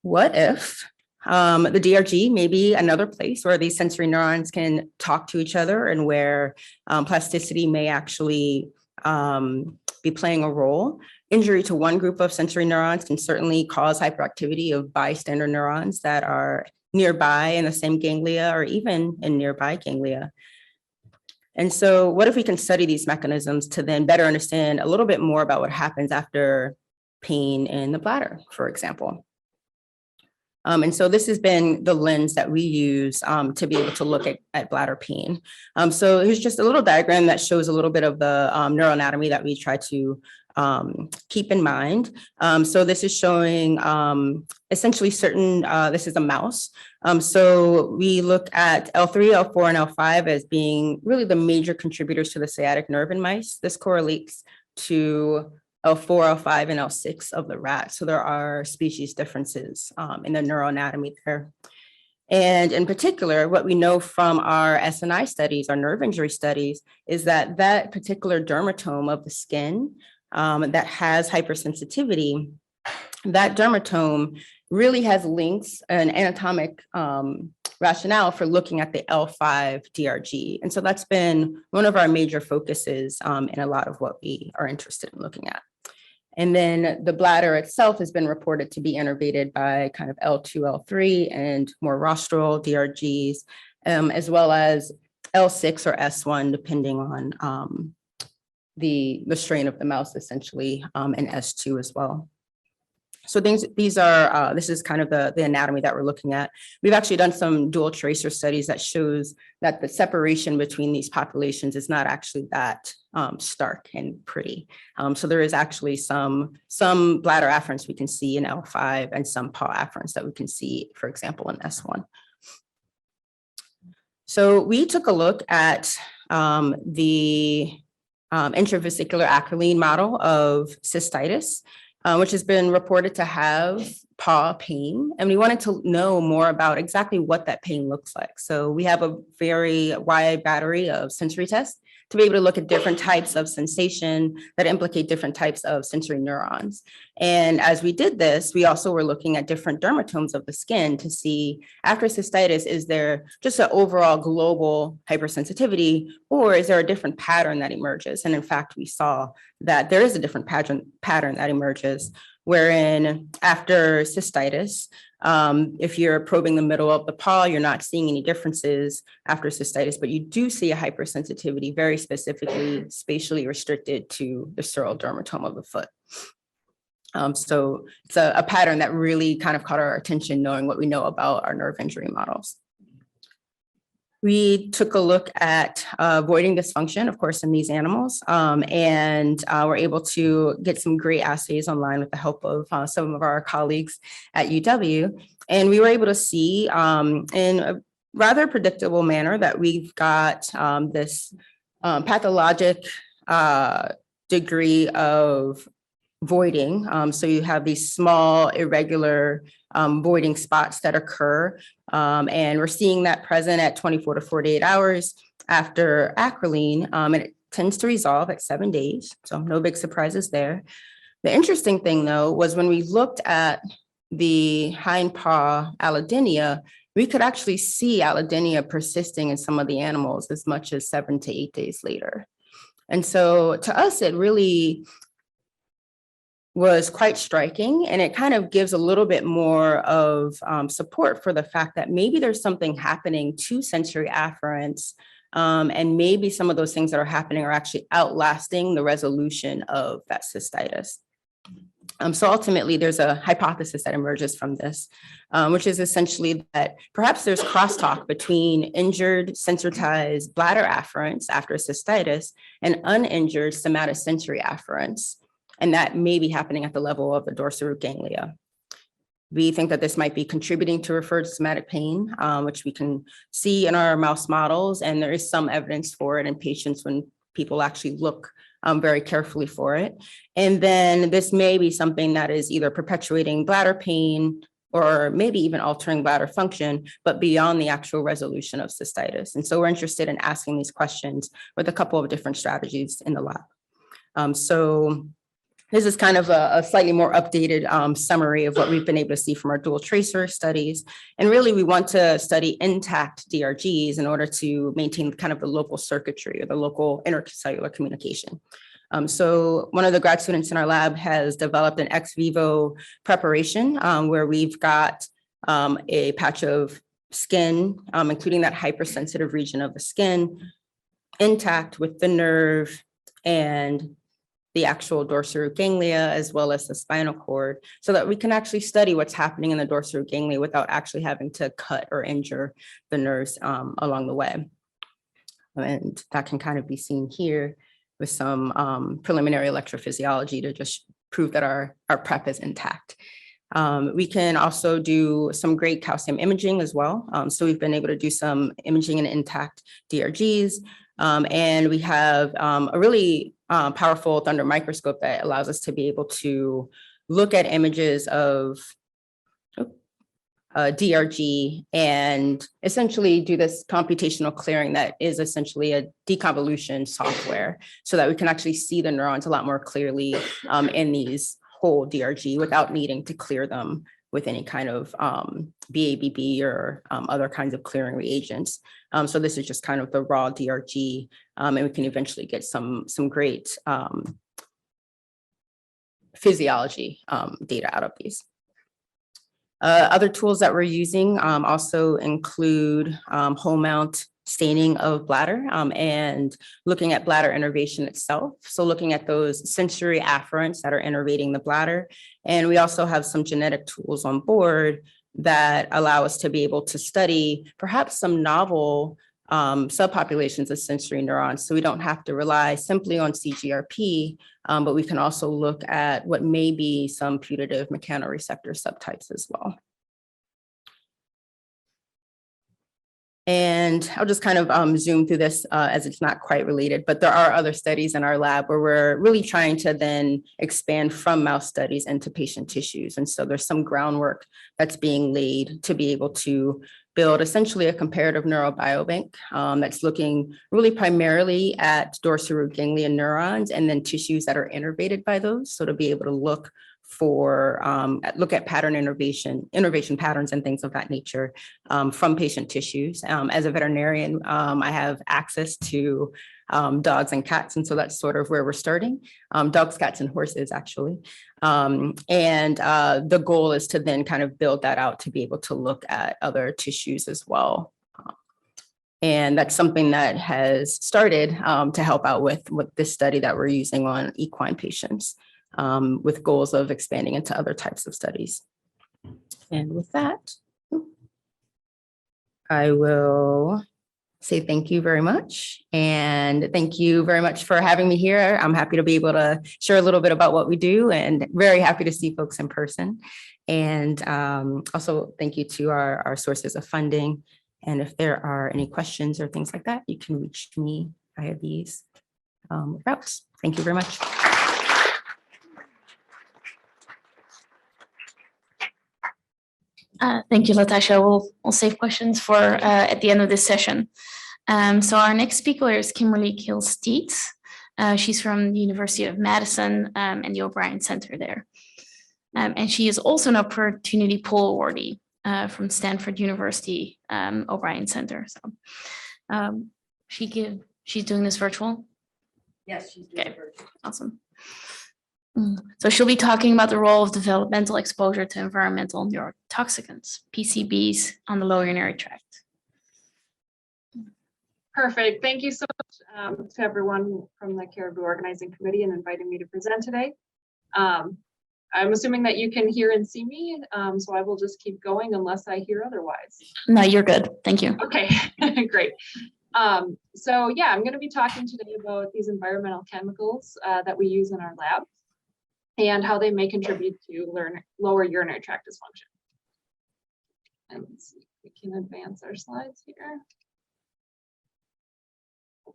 S5: what if the DRG may be another place where these sensory neurons can talk to each other, and where plasticity may actually be playing a role? Injury to one group of sensory neurons can certainly cause hyperactivity of bystander neurons that are nearby in the same ganglia or even in nearby ganglia. And so what if we can study these mechanisms to then better understand a little bit more about what happens after pain in the bladder, for example? And so this has been the lens that we use to be able to look at bladder pain. So here's just a little diagram that shows a little bit of the neuroanatomy that we try to keep in mind. So this is showing essentially certain, this is a mouse. So we look at L3, L4, and L5 as being really the major contributors to the sciatic nerve in mice. This correlates to L4, L5, and L6 of the rat. So there are species differences in the neuroanatomy there. And in particular, what we know from our SNI studies, our nerve injury studies, is that that particular dermatome of the skin that has hypersensitivity, that dermatome really has links and anatomic rationale for looking at the L5 DRG. And so that's been one of our major focuses in a lot of what we are interested in looking at. And then the bladder itself has been reported to be innervated by kind of L2, L3, and more rostral DRGs, as well as L6 or S1, depending on the strain of the mouse, essentially, and S2 as well. So these are, this is kind of the anatomy that we're looking at. We've actually done some dual tracer studies that shows that the separation between these populations is not actually that stark and pretty. So there is actually some bladder afferents we can see in L5 and some paw afferents that we can see, for example, in S1. So we took a look at the intravesicular acrolein model of cystitis, which has been reported to have paw pain. And we wanted to know more about exactly what that pain looks like. So we have a very wide battery of sensory tests to be able to look at different types of sensation that implicate different types of sensory neurons. And as we did this, we also were looking at different dermatomes of the skin to see, after cystitis, is there just an overall global hypersensitivity, or is there a different pattern that emerges? And in fact, we saw that there is a different pattern that emerges wherein after cystitis, if you're probing the middle of the paw, you're not seeing any differences after cystitis, but you do see a hypersensitivity, very specifically spatially restricted to the sural dermatome of the foot. So it's a pattern that really kind of caught our attention, knowing what we know about our nerve injury models. We took a look at voiding dysfunction, of course, in these animals, and we're able to get some great assays online with the help of some of our colleagues at UW. And we were able to see in a rather predictable manner that we've got this pathologic degree of voiding. So you have these small, irregular voiding spots that occur. And we're seeing that present at 24 to 48 hours after acrolein, and it tends to resolve at 7 days. So no big surprises there. The interesting thing, though, was when we looked at the hind paw allodynia, we could actually see allodynia persisting in some of the animals as much as 7 to 8 days later. And so to us, it really was quite striking, and it kind of gives a little bit more of support for the fact that maybe there's something happening to sensory afferents, and maybe some of those things that are happening are actually outlasting the resolution of that cystitis. So ultimately, there's a hypothesis that emerges from this, which is essentially that perhaps there's crosstalk between injured sensitized bladder afferents after cystitis and uninjured somatosensory afferents. And that may be happening at the level of the dorsal ganglia. We think that this might be contributing to referred somatic pain, which we can see in our mouse models, and there is some evidence for it in patients when people actually look very carefully for it. And then this may be something that is either perpetuating bladder pain or maybe even altering bladder function, but beyond the actual resolution of cystitis. And so we're interested in asking these questions with a couple of different strategies in the lab. So this is kind of a slightly more updated summary of what we've been able to see from our dual tracer studies. And really, we want to study intact DRGs in order to maintain kind of the local circuitry or the local intercellular communication. So one of the grad students in our lab has developed an ex vivo preparation where we've got a patch of skin, including that hypersensitive region of the skin, intact with the nerve and the actual dorsal ganglia, as well as the spinal cord, so that we can actually study what's happening in the dorsal ganglia without actually having to cut or injure the nerves along the way. And that can kind of be seen here with some preliminary electrophysiology to just prove that our prep is intact. We can also do some great calcium imaging as well. So we've been able to do some imaging in intact DRGs. And we have a really powerful thunder microscope that allows us to be able to look at images of DRG and essentially do this computational clearing that is essentially a deconvolution software, so that we can actually see the neurons a lot more clearly in these whole DRG without needing to clear them with any kind of BABB or other kinds of clearing reagents. So this is just kind of the raw DRG, and we can eventually get some great physiology data out of these. Other tools that we're using also include whole mount staining of bladder and looking at bladder innervation itself. So looking at those sensory afferents that are innervating the bladder. And we also have some genetic tools on board that allow us to be able to study perhaps some novel subpopulations of sensory neurons. So we don't have to rely simply on CGRP, but we can also look at what may be some putative mechanoreceptor subtypes as well. And I'll just kind of zoom through this as it's not quite related, but there are other studies in our lab where we're really trying to then expand from mouse studies into patient tissues. And so there's some groundwork that's being laid to be able to build essentially a comparative neurobiobank that's looking really primarily at dorsal ganglion neurons and then tissues that are innervated by those. So to be able to look at pattern innervation patterns and things of that nature from patient tissues. As a veterinarian, I have access to dogs and cats. And so that's sort of where we're starting. Dogs, cats, and horses, actually. The goal is to then kind of build that out to be able to look at other tissues as well. And that's something that has started to help out with this study that we're using on equine patients, with goals of expanding into other types of studies. And with that, I will say thank you very much. And thank you very much for having me here. I'm happy to be able to share a little bit about what we do and very happy to see folks in person. And also thank you to our sources of funding. And if there are any questions or things like that, you can reach me via these routes. Thank you very much.
S3: Thank you, LaTasha. We'll save questions for at the end of this session. So our next speaker is Kimberly Keil Stietz. She's from the University of Madison and the O'Brien Center there. And she is also an Opportunity Pool Awardee from Stanford University O'Brien Center. So she's doing this virtual?
S5: Yes, she's doing
S3: it virtual. Awesome. So she'll be talking about the role of developmental exposure to environmental neurotoxicants, PCBs, on the lower urinary tract.
S6: Perfect. Thank you so much to everyone from the CAIRIBU Organizing Committee and inviting me to present today. I'm assuming that you can hear and see me, so I will just keep going unless I hear otherwise.
S3: No, you're good. Thank you.
S6: Okay, great. So yeah, I'm going to be talking today about these environmental chemicals that we use in our lab and how they may contribute to lower urinary tract dysfunction. And let's see if we can advance our slides here.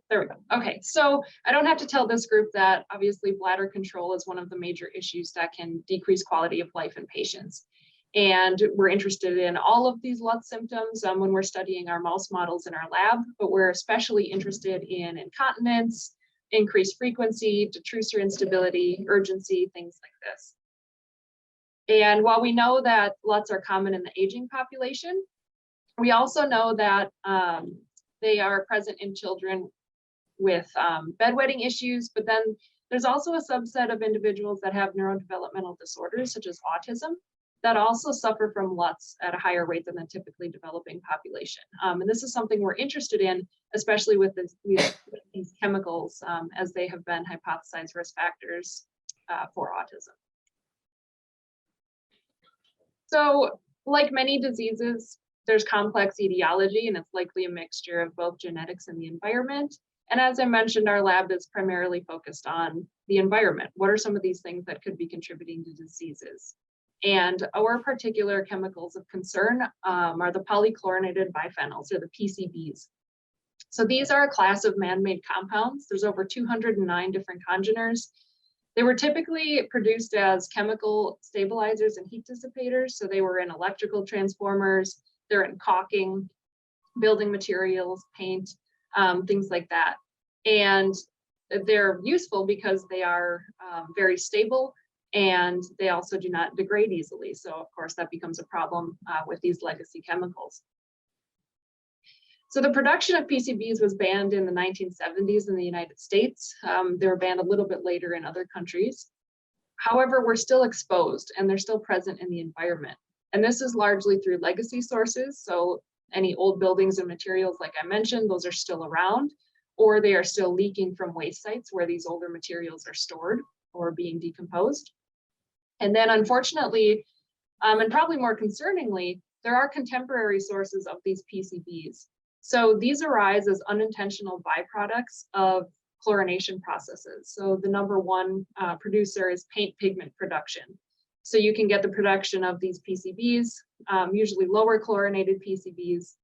S6: There we go. Okay, so I don't have to tell this group that obviously bladder control is one of the major issues that can decrease quality of life in patients. And we're interested in all of these LUTS symptoms when we're studying our mouse models in our lab, but we're especially interested in incontinence, increased frequency, detrusor instability, urgency, things like this. And while we know that LUTS are common in the aging population, we also know that they are present in children with bedwetting issues, but then there's also a subset of individuals that have neurodevelopmental disorders, such as autism, that also suffer from LUTS at a higher rate than the typically developing population. And this is something we're interested in, especially with these chemicals, as they have been hypothesized risk factors for autism. So, like many diseases, there's complex etiology, and it's likely a mixture of both genetics and the environment. And as I mentioned, our lab is primarily focused on the environment. What are some of these things that could be contributing to diseases? And our particular chemicals of concern are the polychlorinated biphenyls, or the PCBs. So these are a class of man-made compounds. There's over 209 different congeners. They were typically produced as chemical stabilizers and heat dissipators. So they were in electrical transformers, they're in caulking, building materials, paint, things like that. And they're useful because they are very stable, and they also do not degrade easily. So of course that becomes a problem with these legacy chemicals. So the production of PCBs was banned in the 1970s in the United States. They were banned a little bit later in other countries. However, we're still exposed and they're still present in the environment. And this is largely through legacy sources. So any old buildings and materials, like I mentioned, those are still around, or they are still leaking from waste sites where these older materials are stored or being decomposed. And then unfortunately, and probably more concerningly, there are contemporary sources of these PCBs. So these arise as unintentional byproducts of chlorination processes. So the number one producer is paint pigment production. So you can get the production of these PCBs, usually lower chlorinated PCBs,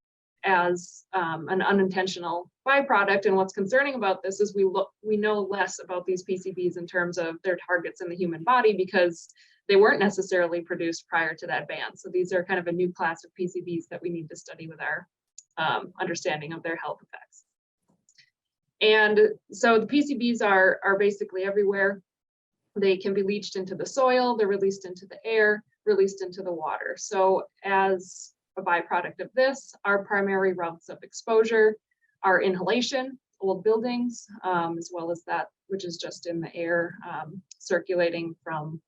S6: as an unintentional byproduct. And what's concerning about this is we know less about these PCBs in terms of their targets in the human body, because they weren't necessarily produced prior to that ban. So these are kind of a new class of PCBs that we need to study with our understanding of their health effects. And so the PCBs are basically everywhere. They can be leached into the soil, they're released into the air, released into the water. So as a byproduct of this, our primary routes of exposure are inhalation. old buildings, as well as that which is just in the air circulating from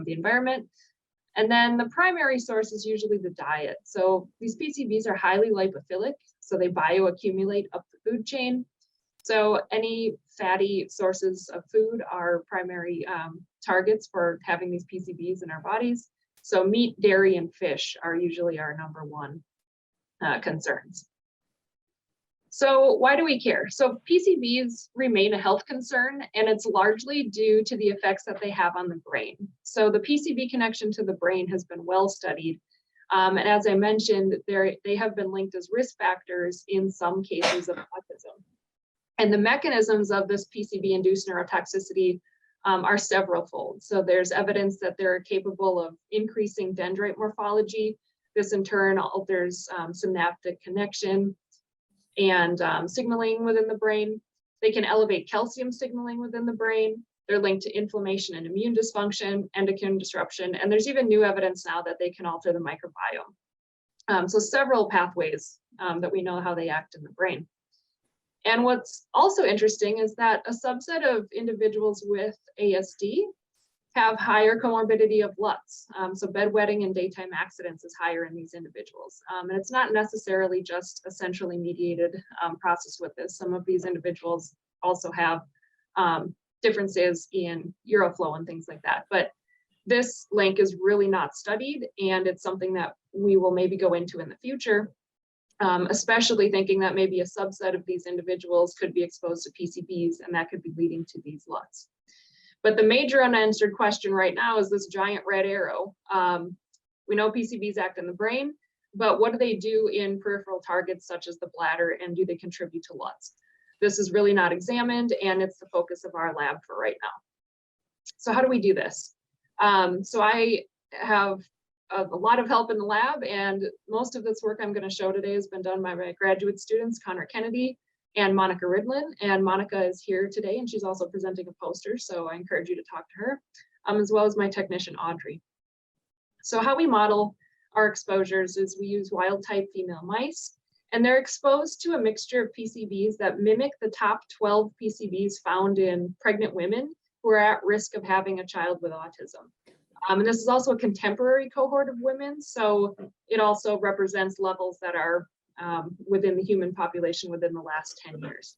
S6: the environment. And then the primary source is usually the diet. So these PCBs are highly lipophilic, so they bioaccumulate up the food chain. So any fatty sources of food are primary targets for having these PCBs in our bodies. So meat, dairy, and fish are usually our #1 concerns. So why do we care? So PCBs remain a health concern, and it's largely due to the effects that they have on the brain. So the PCB connection to the brain has been well studied. And as I mentioned, they have been linked as risk factors in some cases of autism. And the mechanisms of this PCB-induced neurotoxicity are several-fold. So there's evidence that they're capable of increasing dendrite morphology. This in turn alters synaptic connection and signaling within the brain. They can elevate calcium signaling within the brain. They're linked to inflammation and immune dysfunction, endocrine disruption, and there's even new evidence now that they can alter the microbiome. So several pathways that we know how they act in the brain. And what's also interesting is that a subset of individuals with ASD have higher comorbidity of LUTs. So bedwetting and daytime accidents is higher in these individuals. And it's not necessarily just a centrally mediated process with this. Some of these individuals also have differences in uroflow and things like that. But this link is really not studied, and it's something that we will maybe go into in the future, especially thinking that maybe a subset of these individuals could be exposed to PCBs, and that could be leading to these LUTs. But the major unanswered question right now is this giant red arrow. We know PCBs act in the brain, but what do they do in peripheral targets such as the bladder, and do they contribute to LUTs? This is really not examined, and it's the focus of our lab for right now. So how do we do this? So I have a lot of help in the lab, and most of this work I'm going to show today has been done by my graduate students, Connor Kennedy and Monica Ridlin. And Monica is here today, and she's also presenting a poster, so I encourage you to talk to her, as well as my technician, Audrey. So how we model our exposures is we use wild-type female mice, and they're exposed to a mixture of PCBs that mimic the top 12 PCBs found in pregnant women who are at risk of having a child with autism. And this is also a contemporary cohort of women, so it also represents levels that are within the human population within the last 10 years.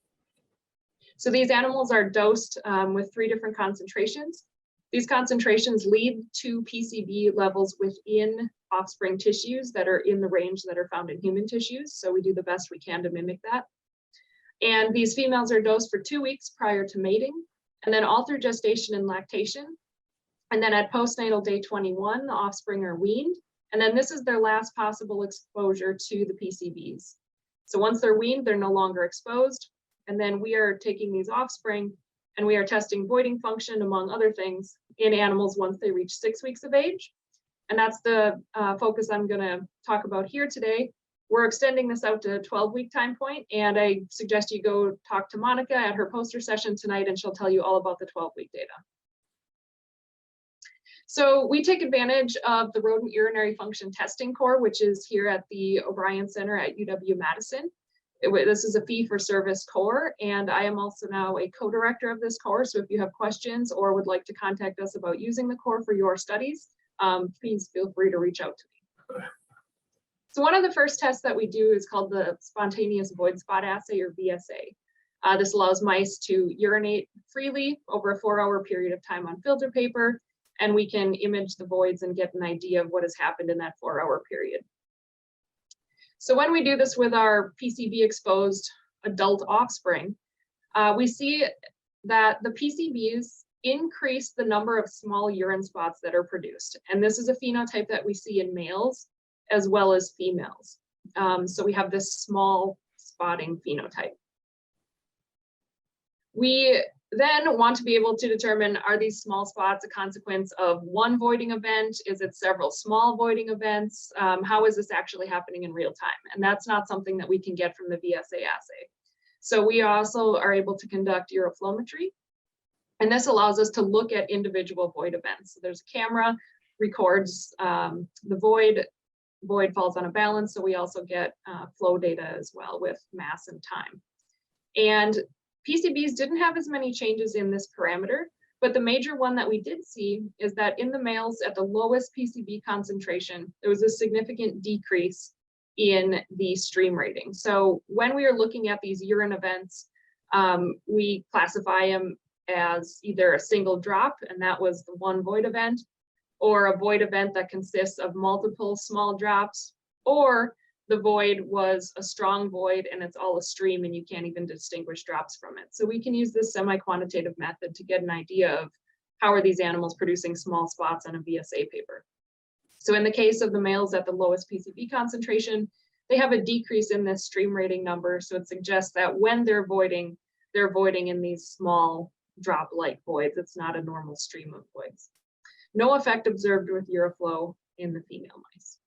S6: So these animals are dosed with 3 different concentrations. These concentrations lead to PCB levels within offspring tissues that are in the range that are found in human tissues. So we do the best we can to mimic that. And these females are dosed for 2 weeks prior to mating, and then all through gestation and lactation. And then at postnatal day 21, the offspring are weaned. And then this is their last possible exposure to the PCBs. So once they're weaned, they're no longer exposed. And then we are taking these offspring and we are testing voiding function, among other things, in animals once they reach 6 weeks of age. And that's the focus I'm going to talk about here today. We're extending this out to a 12-week time point, and I suggest you go talk to Monica at her poster session tonight, and she'll tell you all about the 12-week data. So we take advantage of the rodent urinary function testing core, which is here at the O'Brien Center at UW-Madison. This is a fee-for-service core, and I am also now a co-director of this core. So if you have questions or would like to contact us about using the core for your studies, please feel free to reach out to me. So one of the first tests that we do is called the spontaneous void spot assay, or VSA. This allows mice to urinate freely over a 4-hour period of time on filter paper, and we can image the voids and get an idea of what has happened in that 4-hour period. So when we do this with our PCB exposed adult offspring, we see that the PCBs increase the number of small urine spots that are produced. And this is a phenotype that we see in males as well as females. So we have this small spotting phenotype. We then want to be able to determine, are these small spots a consequence of one voiding event? Is it several small voiding events? How is this actually happening in real time? And that's not something that we can get from the VSA assay. So we also are able to conduct uroflowmetry. And this allows us to look at individual void events. So there's a camera, records the void falls on a balance. So we also get flow data as well with mass and time. And PCBs didn't have as many changes in this parameter, but the major one that we did see is that in the males at the lowest PCB concentration, there was a significant decrease in the stream rating. So when we are looking at these urine events, we classify them as either a single drop, and that was the one void event, or a void event that consists of multiple small drops, or the void was a strong void and it's all a stream and you can't even distinguish drops from it. So we can use this semi-quantitative method to get an idea of how are these animals producing small spots on a VSA paper. So in the case of the males at the lowest PCB concentration, they have a decrease in this stream rating number. So it suggests that when they're voiding in these small drop-like voids. It's not a normal stream of voids. No effect observed with uroflow in the female mice.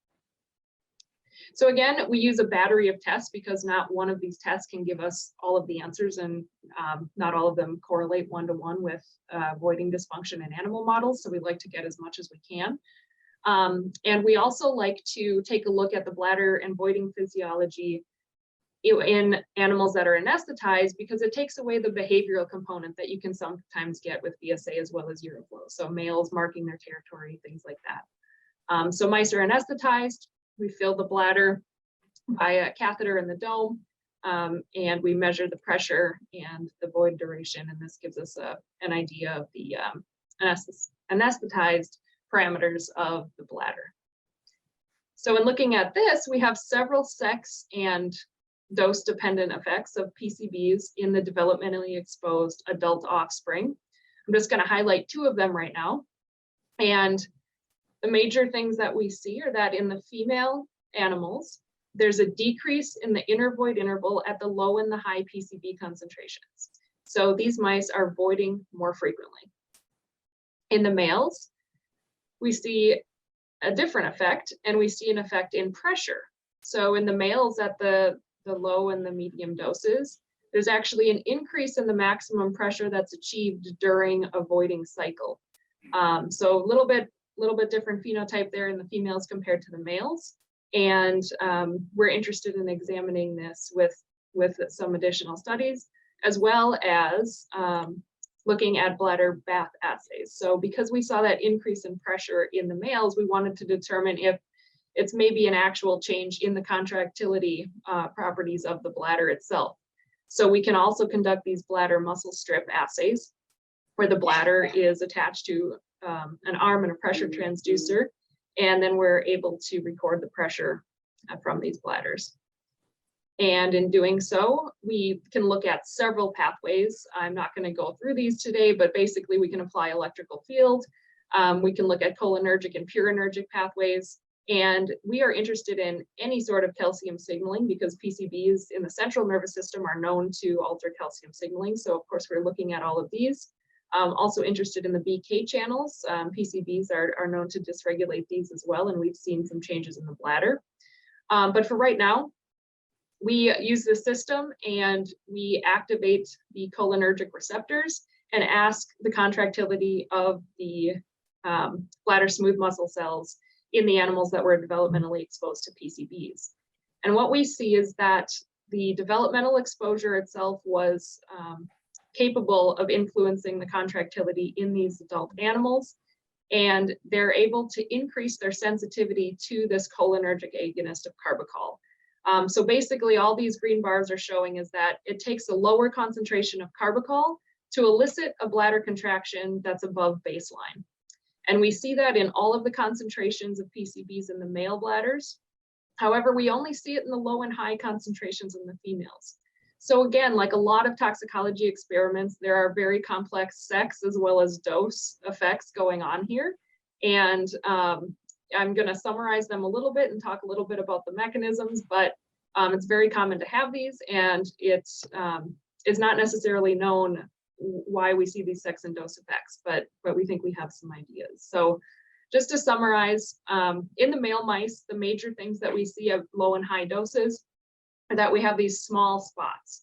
S6: So again, we use a battery of tests because not one of these tests can give us all of the answers, and not all of them correlate one-to-one with voiding dysfunction in animal models. So we like to get as much as we can. And we also like to take a look at the bladder and voiding physiology in animals that are anesthetized, because it takes away the behavioral component that you can sometimes get with VSA as well as uroflow. So males marking their territory, things like that. So mice are anesthetized. We fill the bladder by a catheter in the dome, and we measure the pressure and the void duration. And this gives us an idea of the anesthetized parameters of the bladder. So in looking at this, we have several sex and dose-dependent effects of PCBs in the developmentally exposed adult offspring. I'm just going to highlight two of them right now. And the major things that we see are that in the female animals, there's a decrease in the inner void interval at the low and the high PCB concentrations. So these mice are voiding more frequently. In the males, we see a different effect, and we see an effect in pressure. So in the males at the low and the medium doses, there's actually an increase in the maximum pressure that's achieved during a voiding cycle. So a little bit different phenotype there in the females compared to the males. And we're interested in examining this with some additional studies, as well as looking at bladder bath assays. So because we saw that increase in pressure in the males, we wanted to determine if it's maybe an actual change in the contractility properties of the bladder itself. So we can also conduct these bladder muscle strip assays, where the bladder is attached to an arm and a pressure transducer, and then we're able to record the pressure from these bladders. And in doing so, we can look at several pathways. I'm not going to go through these today, but basically we can apply electrical field. We can look at cholinergic and purinergic pathways. And we are interested in any sort of calcium signaling, because PCBs in the central nervous system are known to alter calcium signaling. So of course, we're looking at all of these. Also interested in the BK channels. PCBs are known to dysregulate these as well, and we've seen some changes in the bladder. But for right now, we use the system and we activate the cholinergic receptors and ask the contractility of the bladder smooth muscle cells in the animals that were developmentally exposed to PCBs. And what we see is that the developmental exposure itself was capable of influencing the contractility in these adult animals, and they're able to increase their sensitivity to this cholinergic agonist of carbachol. So basically all these green bars are showing is that it takes a lower concentration of carbachol to elicit a bladder contraction that's above baseline. And we see that in all of the concentrations of PCBs in the male bladders. However, we only see it in the low and high concentrations in the females. So again, like a lot of toxicology experiments, there are very complex sex as well as dose effects going on here. And I'm going to summarize them a little bit and talk a little bit about the mechanisms, but it's very common to have these, and it's not necessarily known why we see these sex and dose effects, but we think we have some ideas. So just to summarize, in the male mice, the major things that we see at low and high doses are that we have these small spots.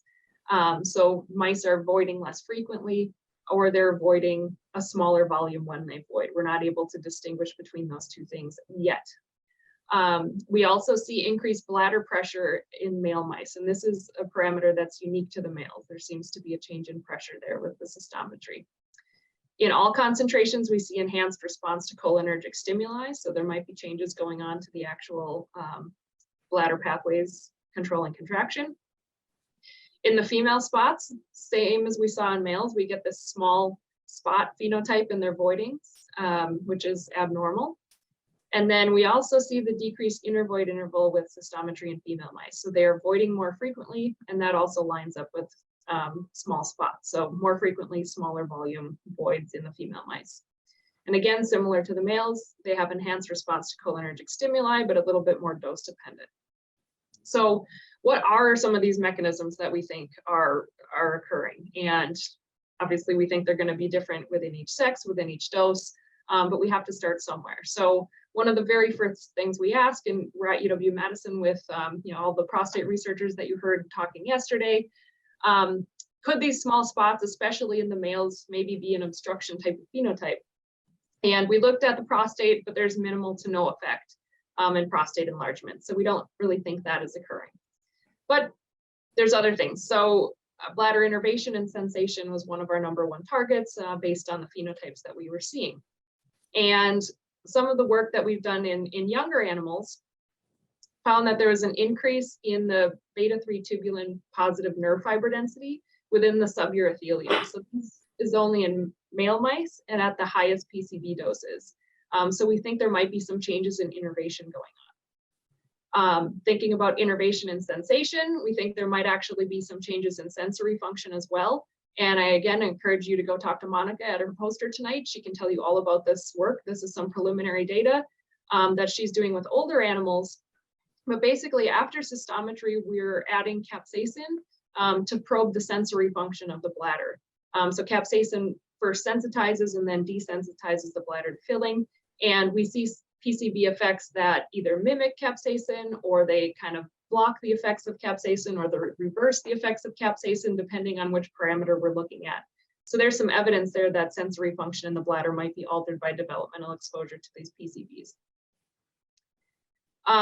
S6: So mice are voiding less frequently, or they're voiding a smaller volume when they void. We're not able to distinguish between those two things yet. We also see increased bladder pressure in male mice, and this is a parameter that's unique to the males. There seems to be a change in pressure there with the cystometry. In all concentrations, we see enhanced response to cholinergic stimuli, so there might be changes going on to the actual bladder pathways controlling contraction. In the female spots, same as we saw in males, we get this small spot phenotype in their voidings, which is abnormal. And then we also see the decreased intervoid interval with cystometry in female mice. So they are voiding more frequently, and that also lines up with small spots. So more frequently, smaller volume voids in the female mice. And again, similar to the males, they have enhanced response to cholinergic stimuli, but a little bit more dose dependent. So what are some of these mechanisms that we think are occurring? And obviously we think they're going to be different within each sex, within each dose, but we have to start somewhere. So one of the very first things we ask, and we're at UW-Madison with all the prostate researchers that you heard talking yesterday, could these small spots, especially in the males, maybe be an obstruction type of phenotype? And we looked at the prostate, but there's minimal to no effect in prostate enlargement. So we don't really think that is occurring. But there's other things. So bladder innervation and sensation was one of our #1 targets based on the phenotypes that we were seeing. And some of the work that we've done in younger animals found that there was an increase in the beta-3 tubulin positive nerve fiber density within the suburothelium. So this is only in male mice and at the highest PCB doses. So we think there might be some changes in innervation going on. Thinking about innervation and sensation, we think there might actually be some changes in sensory function as well. And I again encourage you to go talk to Monica at her poster tonight. She can tell you all about this work. This is some preliminary data that she's doing with older animals. But basically after cystometry, we're adding capsaicin to probe the sensory function of the bladder. So capsaicin first sensitizes and then desensitizes the bladder to filling. And we see PCB effects that either mimic capsaicin, or they kind of block the effects of capsaicin, or they reverse the effects of capsaicin, depending on which parameter we're looking at. So there's some evidence there that sensory function in the bladder might be altered by developmental exposure to these PCBs.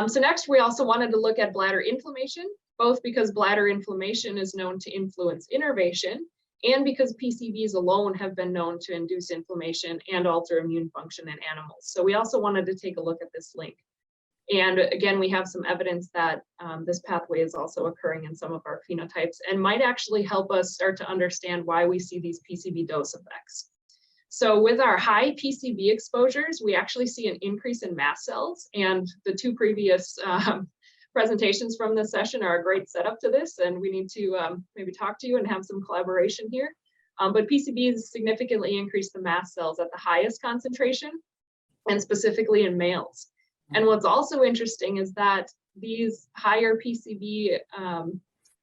S6: So next, we also wanted to look at bladder inflammation, both because bladder inflammation is known to influence innervation, and because PCBs alone have been known to induce inflammation and alter immune function in animals. So we also wanted to take a look at this link. And again, we have some evidence that this pathway is also occurring in some of our phenotypes and might actually help us start to understand why we see these PCB dose effects. So with our high PCB exposures, we actually see an increase in mast cells, and the 2 previous presentations from this session are a great setup to this, and we need to maybe talk to you and have some collaboration here. But PCBs significantly increase the mast cells at the highest concentration, and specifically in males. And what's also interesting is that these higher PCB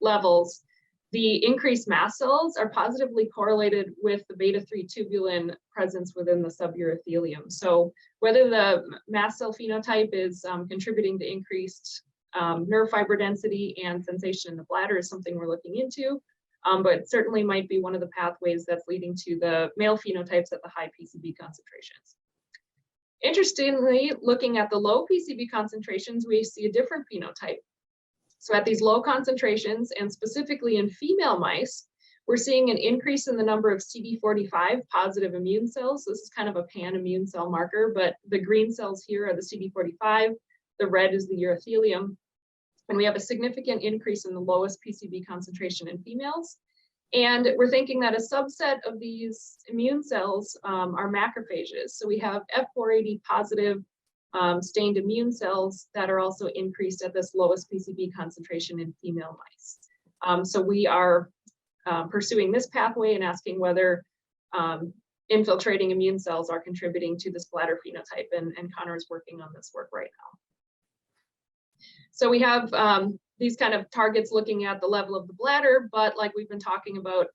S6: levels, the increased mast cells are positively correlated with the beta-3 tubulin presence within the suburothelium. So whether the mast cell phenotype is contributing to increased nerve fiber density and sensation in the bladder is something we're looking into, but certainly might be one of the pathways that's leading to the male phenotypes at the high PCB concentrations. Interestingly, looking at the low PCB concentrations, we see a different phenotype. So at these low concentrations, and specifically in female mice, we're seeing an increase in the number of CD45 positive immune cells. This is kind of a pan immune cell marker, but the green cells here are the CD45, the red is the urothelium. And we have a significant increase in the lowest PCB concentration in females. And we're thinking that a subset of these immune cells are macrophages. So we have F480 positive stained immune cells that are also increased at this lowest PCB concentration in female mice. So we are pursuing this pathway and asking whether infiltrating immune cells are contributing to this bladder phenotype, and Connor is working on this work right now. So we have these kind of targets looking at the level of the bladder, but like we've been talking about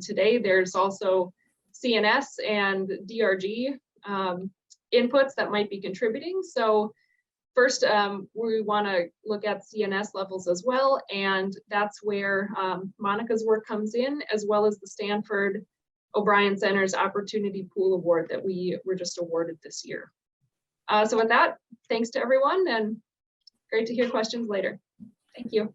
S6: today, there's also CNS and DRG inputs that might be contributing. So first, we want to look at CNS levels as well, and that's where Monica's work comes in, as well as the Stanford O'Brien Center's Opportunity Pool Award that we were just awarded this year. So with that, thanks to everyone and great to hear questions later. Thank you.